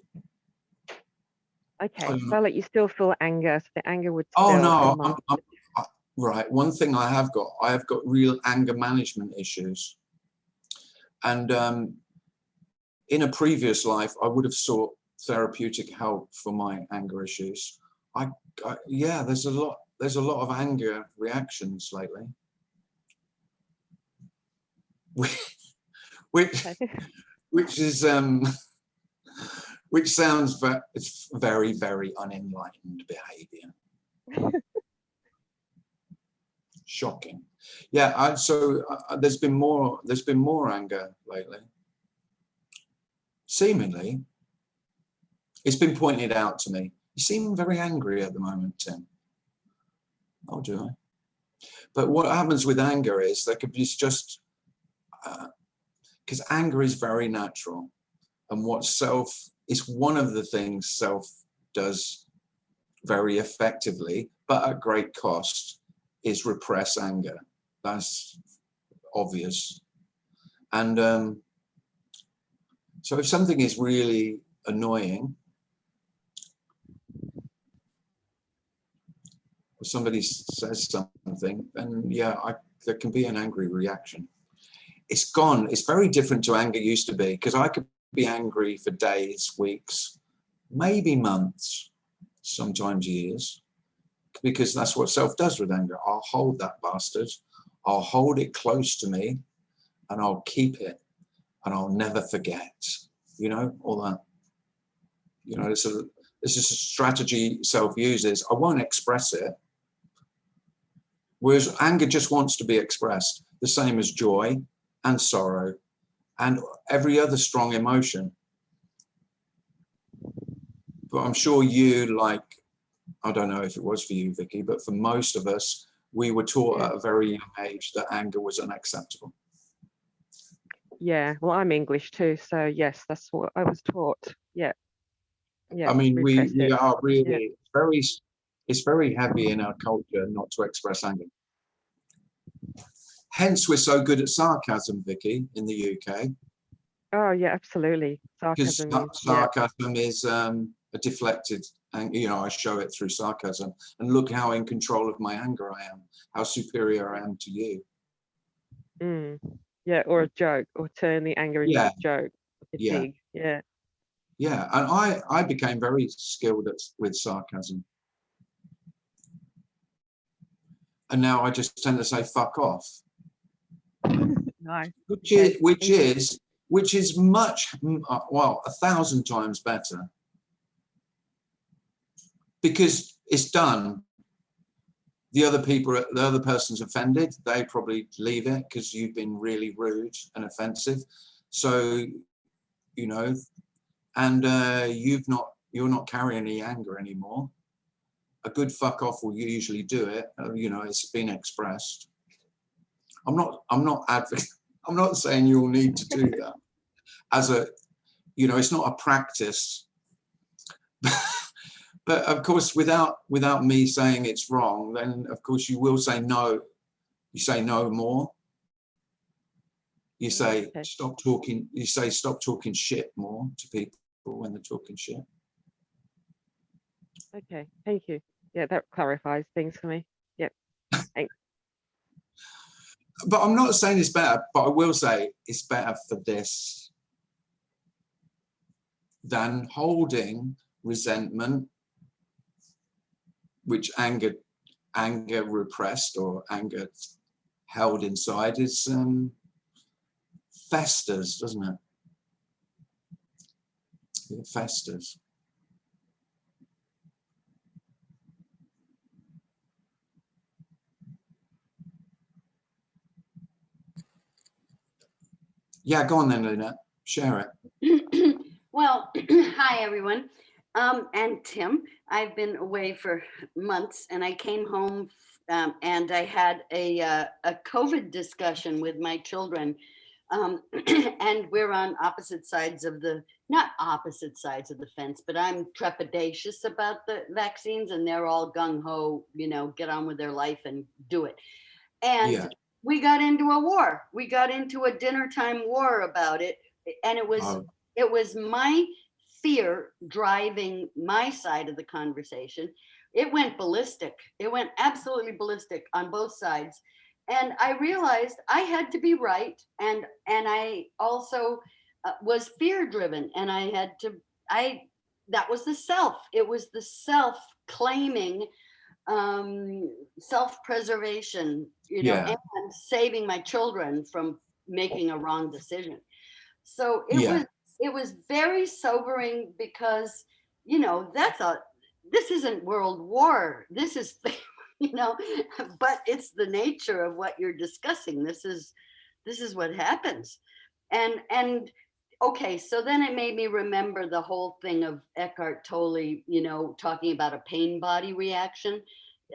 Okay, so like you still feel anger, so the anger would still. Oh no, right. One thing I have got real anger management issues, and in a previous life, I would have sought therapeutic help for my anger issues. Yeah, there's a lot of anger reactions lately, which is which sounds it's very, very unenlightened behavior. Shocking. Yeah, so there's been more anger lately. Seemingly, it's been pointed out to me. You seem very angry at the moment, Tim. Oh, do I? But what happens with anger is there could be just because anger is very natural, and what self is one of the things self does very effectively, but at great cost, is repress anger. That's obvious. And so if something is really annoying, or somebody says something, then yeah, there can be an angry reaction. It's gone. It's very different to anger used to be, because I could be angry for days, weeks, maybe months, sometimes years, because that's what self does with anger. I'll hold that bastard, I'll hold it close to me, and I'll keep it, and I'll never forget, you know, all that. You know, this is a strategy self uses. I won't express it, whereas anger just wants to be expressed, the same as joy and sorrow and every other strong emotion. But I'm sure you, like, I don't know if it was for you, Vicky, but for most of us, we were taught at a very young age that anger was unacceptable. Yeah, well, I'm English too, so yes, that's what I was taught. Yeah. Yeah. I mean, we are really, yeah. it's very heavy in our culture not to express anger. hence we're so good at sarcasm, Vicky, in the UK. Oh yeah, absolutely. Because Sarcasm is, sarcasm is a deflected, and I show it through sarcasm. And look how in control of my anger I am, how superior I am to you. Yeah, or a joke, or turn the anger into a joke. A dig. Yeah. Yeah, and I became very skilled with sarcasm. And now I just tend to say fuck off. Nice. Which is much, well, 1,000 times better, because it's done. The other person's offended. They probably leave it because you've been really rude and offensive. So, and you're not carrying any anger anymore. A good fuck off will usually do it. It's been expressed. I'm not saying you'll need to do that as a, it's not a practice. But of course, without me saying it's wrong, then of course you will say no. You say no more. You say stop talking. You say stop talking shit more to people when they're talking shit. Okay, thank you. Yeah, that clarifies things for me. Yep. Thanks. But I'm not saying it's better, but I will say it's better for this than holding resentment, which anger repressed or anger held inside is festers, doesn't it? It festers. Yeah, go on then, Luna. Share it. Well, hi, everyone. And Tim, I've been away for months, and I came home and I had a COVID discussion with my children. And we're on opposite sides of not opposite sides of the fence, but I'm trepidatious about the vaccines, and they're all gung-ho, get on with their life and do it. And we got into a war. We got into a dinner time war about it. And it was my fear driving my side of the conversation. It went ballistic. It went absolutely ballistic on both sides. And I realized I had to be right. And I also was fear driven. And that was the self. It was the self claiming self-preservation, and saving my children from making a wrong decision. So it was very sobering, because this isn't world war. This is but it's the nature of what you're discussing. This is what happens. And okay, so then it made me remember the whole thing of Eckhart Tolle, talking about a pain body reaction.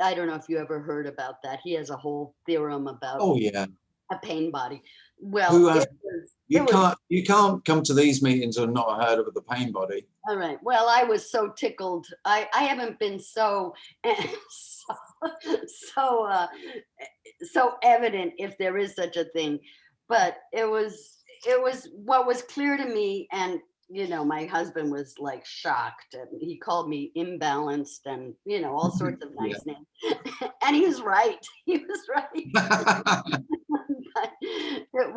I don't know if you ever heard about that. He has a whole theorem about a pain body. Well, you can't come to these meetings and not heard of the pain body. All right. Well, I was so tickled. I haven't been so evident, if there is such a thing, but it was what was clear to me. And my husband was like shocked, and he called me imbalanced and all sorts of nice names. And he was right. But it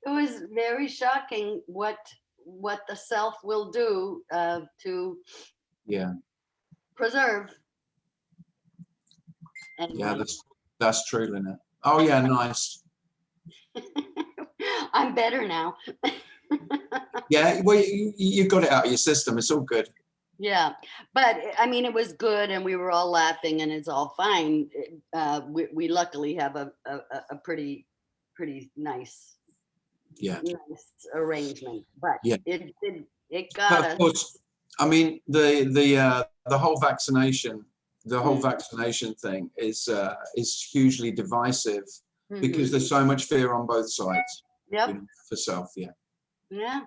was very shocking what the self will do to preserve. Anyway. Yeah, that's true, Lynette. Oh yeah, nice. I'm better now. Yeah, well, you got it out of your system. It's all good. Yeah, but I mean, it was good, and we were all laughing, and it's all fine. We luckily have a pretty nice, nice arrangement. But it got us. Of course, I mean, the whole vaccination, vaccination thing is hugely divisive, because there's so much fear on both sides. Yep. For self, Yeah.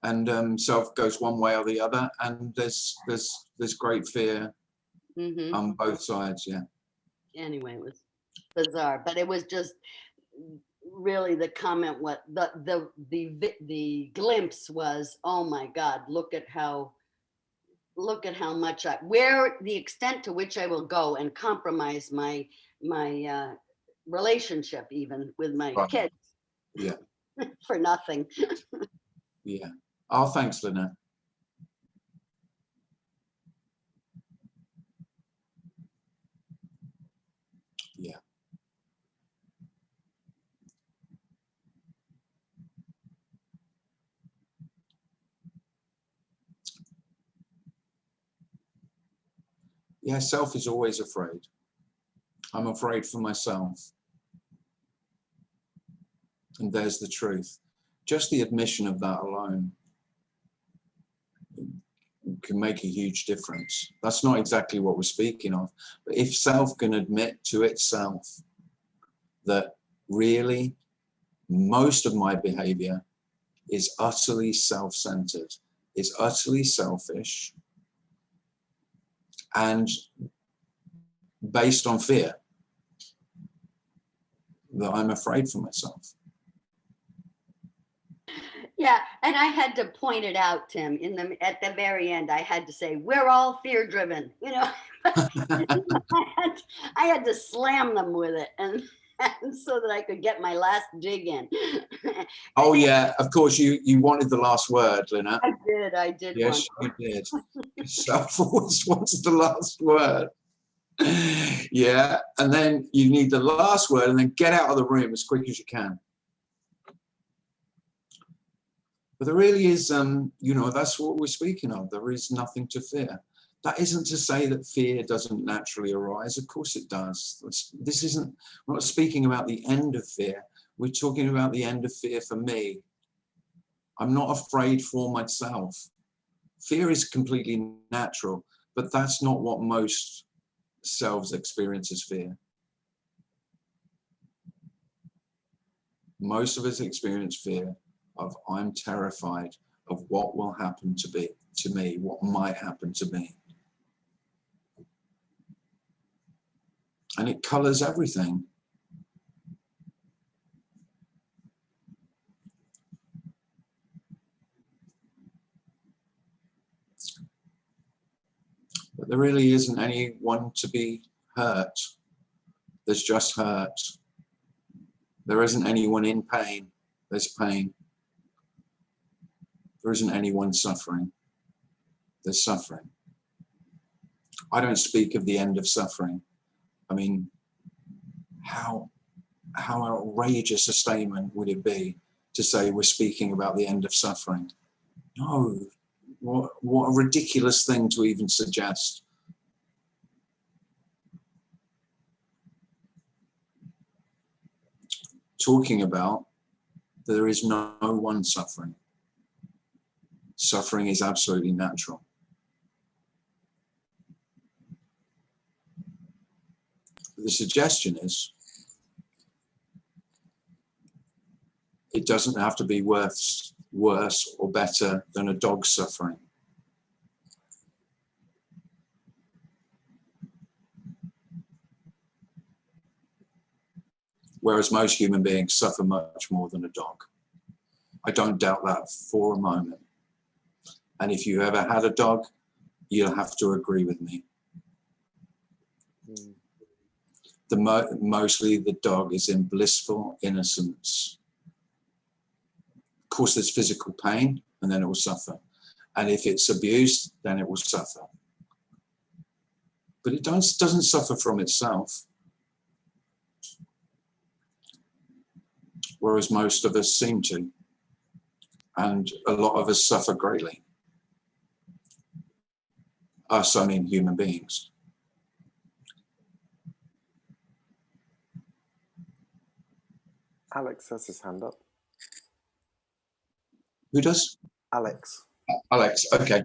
And self goes one way or the other, and there's great fear on both sides. Yeah. Anyway, it was bizarre, but it was just really the comment, what the glimpse was, oh my God, look at how much the extent to which I will go and compromise my relationship even with my kids. Yeah. For nothing. Yeah. Oh, thanks, Lynette. Yeah. Yeah, self is always afraid. I'm afraid for myself. And there's the truth. Just the admission of that alone can make a huge difference. That's not exactly what we're speaking of. But if self can admit to itself that really most of my behavior is utterly self-centered, is utterly selfish, and based on fear, that I'm afraid for myself. Yeah, and I had to point it out, Tim, at the very end. I had to say, we're all fear-driven, you know. I had to slam them with it, and so that I could get my last dig in. Oh yeah, of course you wanted the last word, Lynette. I did. Yes, you did. Self always wants the last word. Yeah, and then you need the last word, and then get out of the room as quick as you can. But there really is, you know, that's what we're speaking of. There is nothing to fear. That isn't to say that fear doesn't naturally arise. Of course it does. This isn't, we're not speaking about the end of fear. We're talking about the end of fear for me. I'm not afraid for myself. Fear is completely natural, but that's not what most selves experience as fear. Most of us experience fear of I'm terrified of what will happen to me, what might happen to me. And it colors everything. But there really isn't anyone to be hurt. There's just hurt. There isn't anyone in pain. There's pain. There isn't anyone suffering. There's suffering. I don't speak of the end of suffering. I mean, how outrageous a statement would it be to say we're speaking about the end of suffering? No, what a ridiculous thing to even suggest. Talking about there is no one suffering. Suffering is absolutely natural. The suggestion is it doesn't have to be worse or better than a dog suffering. Whereas most human beings suffer much more than a dog. I don't doubt that for a moment. And if you ever had a dog, you'll have to agree with me. Mostly the dog is in blissful innocence. Of course, there's physical pain, and then it will suffer. And if it's abused, then it will suffer. But it doesn't suffer from itself. Whereas most of us seem to. And a lot of us suffer greatly. Us, I mean human beings. Alex has his hand up. Who does? Alex. Alex, okay.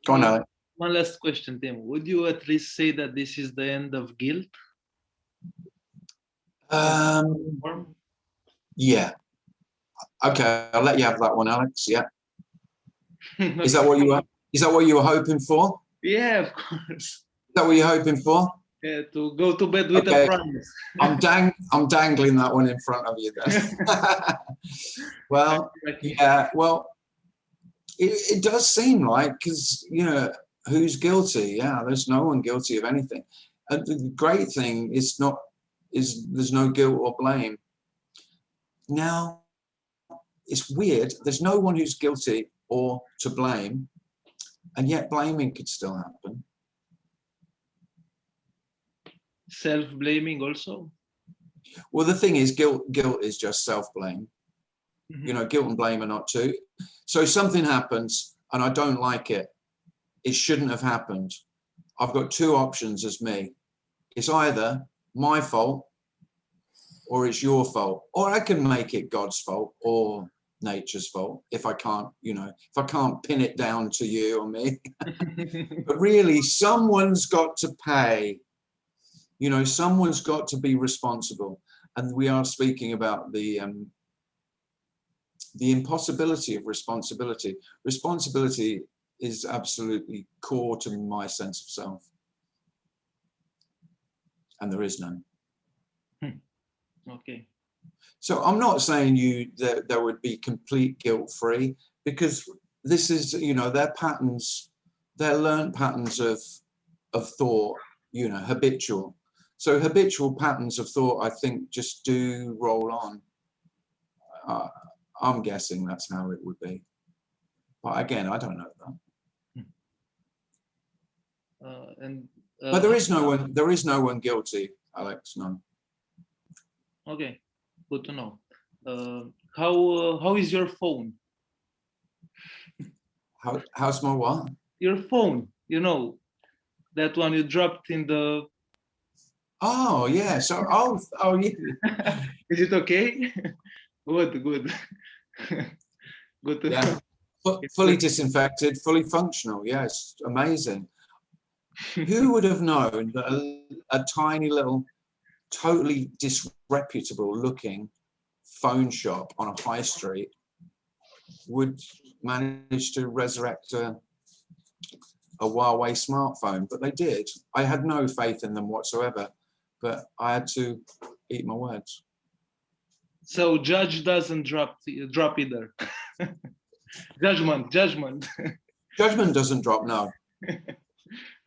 Go on, Alex. One last question, Tim. Would you at least say that this is the end of guilt? Yeah. Okay, I'll let you have that one, Alex. Yeah. Is that what you were hoping for? Yeah, of course. Is that what you're hoping for? Yeah, to go to bed with Okay. a promise. I'm dangling that one in front of you then. Well, yeah, well, it does seem like, because, you know, who's guilty? Yeah, there's no one guilty of anything. And the great thing is there's no guilt or blame. Now, it's weird. There's no one who's guilty or to blame, and yet blaming could still happen. Self-blaming also. Well, the thing is, guilt is just self-blame. Mhm. You know, guilt and blame are not two. So something happens and I don't like it. It shouldn't have happened. I've got two options as me. It's either my fault or it's your fault, or I can make it God's fault or nature's fault if I can't, you know, if I can't pin it down to you or me. But really, someone's got to pay. You know, someone's got to be responsible. And we are speaking about the impossibility of responsibility. Responsibility is absolutely core to my sense of self. And there is none. Okay. So I'm not saying that there would be complete guilt-free, because this is, you know, their patterns, their learned patterns of thought, you know, habitual. So habitual patterns of thought, I think, just do roll on. I'm guessing that's how it would be. But again, I don't know that. But there is no one guilty, Alex, no. Okay, good to know. How is your phone? How's my what? Your phone, you know, that one you dropped in the... Oh, yeah. So, oh, yeah. Is it okay? Good. Good to Yeah. Fully disinfected, fully functional. Yes, amazing. Who would have known that a tiny little, totally disreputable looking phone shop on a high street would manage to resurrect a Huawei smartphone? But they did. I had no faith in them whatsoever, but I had to eat my words. So judge doesn't drop either. Judgment. Judgment doesn't drop, no.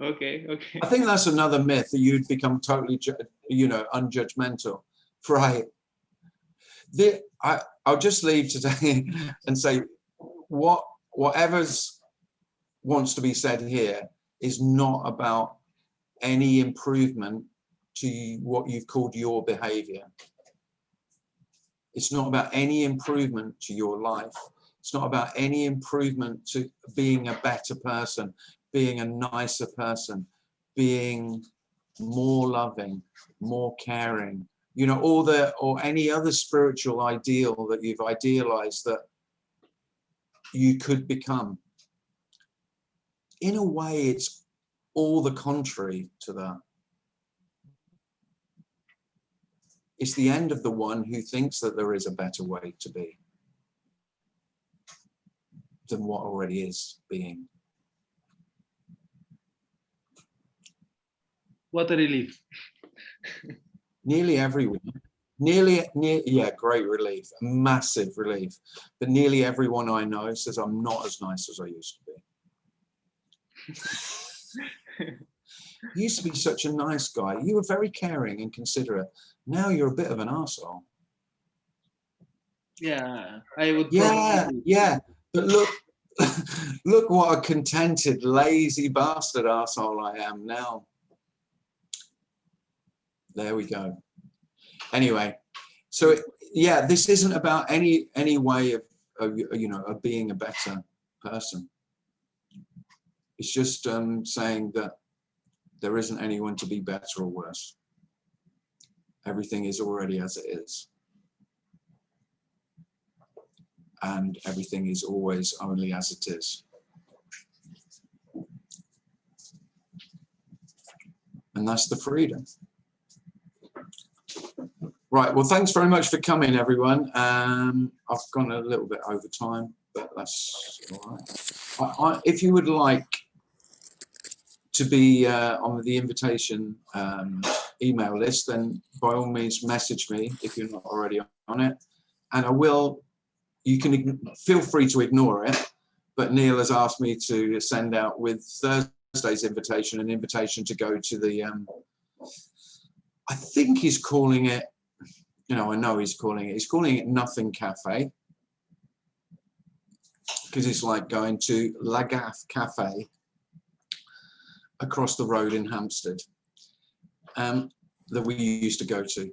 Okay. I think that's another myth, that you'd become totally, you know, unjudgmental. Right. I'll just leave today and say whatever's wants to be said here is not about any improvement to what you've called your behavior. It's not about any improvement to your life. It's not about any improvement to being a better person, being a nicer person, being more loving, more caring, you know, or any other spiritual ideal that you've idealized that you could become. In a way, it's all the contrary to that. It's the end of the one who thinks that there is a better way to be than what already is being. What a relief. Nearly everyone, yeah, great relief, massive relief. But nearly everyone I know says I'm not as nice as I used to be. You used to be such a nice guy. You were very caring and considerate. Now you're a bit of an arsehole. Yeah, I would. Yeah. But look what a contented, lazy bastard arsehole I am now. There we go. Anyway, so yeah, this isn't about any way of you know, of being a better person. It's just saying that there isn't anyone to be better or worse. Everything is already as it is. And everything is always only as it is. And that's the freedom. Right, well, thanks very much for coming, everyone. I've gone a little bit over time, but that's all right. If you would like to be on the invitation email list, then by all means message me if you're not already on it, and I will. You can feel free to ignore it, but Neil has asked me to send out with Thursday's invitation an invitation to go to the. I think he's calling it. You know, I know he's calling it. He's calling it Nothing Cafe, because it's like going to La Gaffe Cafe across the road in Hampstead, that we used to go to.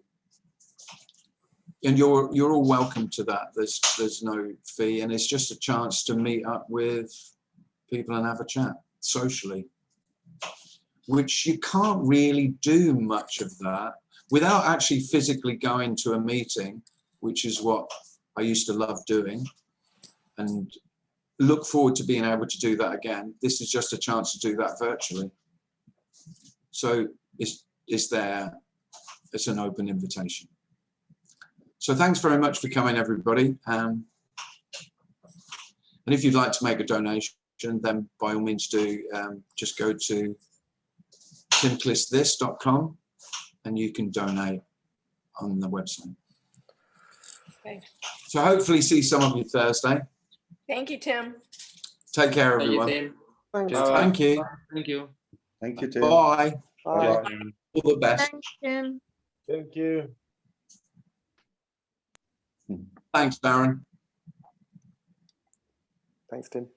And you're all welcome to that. There's no fee, and it's just a chance to meet up with people and have a chat socially, which you can't really do much of that without actually physically going to a meeting, which is what I used to love doing, and look forward to being able to do that again. This is just a chance to do that virtually. So it's there. It's an open invitation. So thanks very much for coming, everybody. And if you'd like to make a donation, then by all means do. Just go to timclissthis.com and you can donate on the website. Okay. So hopefully see some of you Thursday. Thank you, Tim. Take care, everyone. Thanks. Thank you. Thank you. Thank you, Tim. Bye. Bye. All the best. Thanks, Jim. Thank you. Thanks, Baron. Thanks, Tim.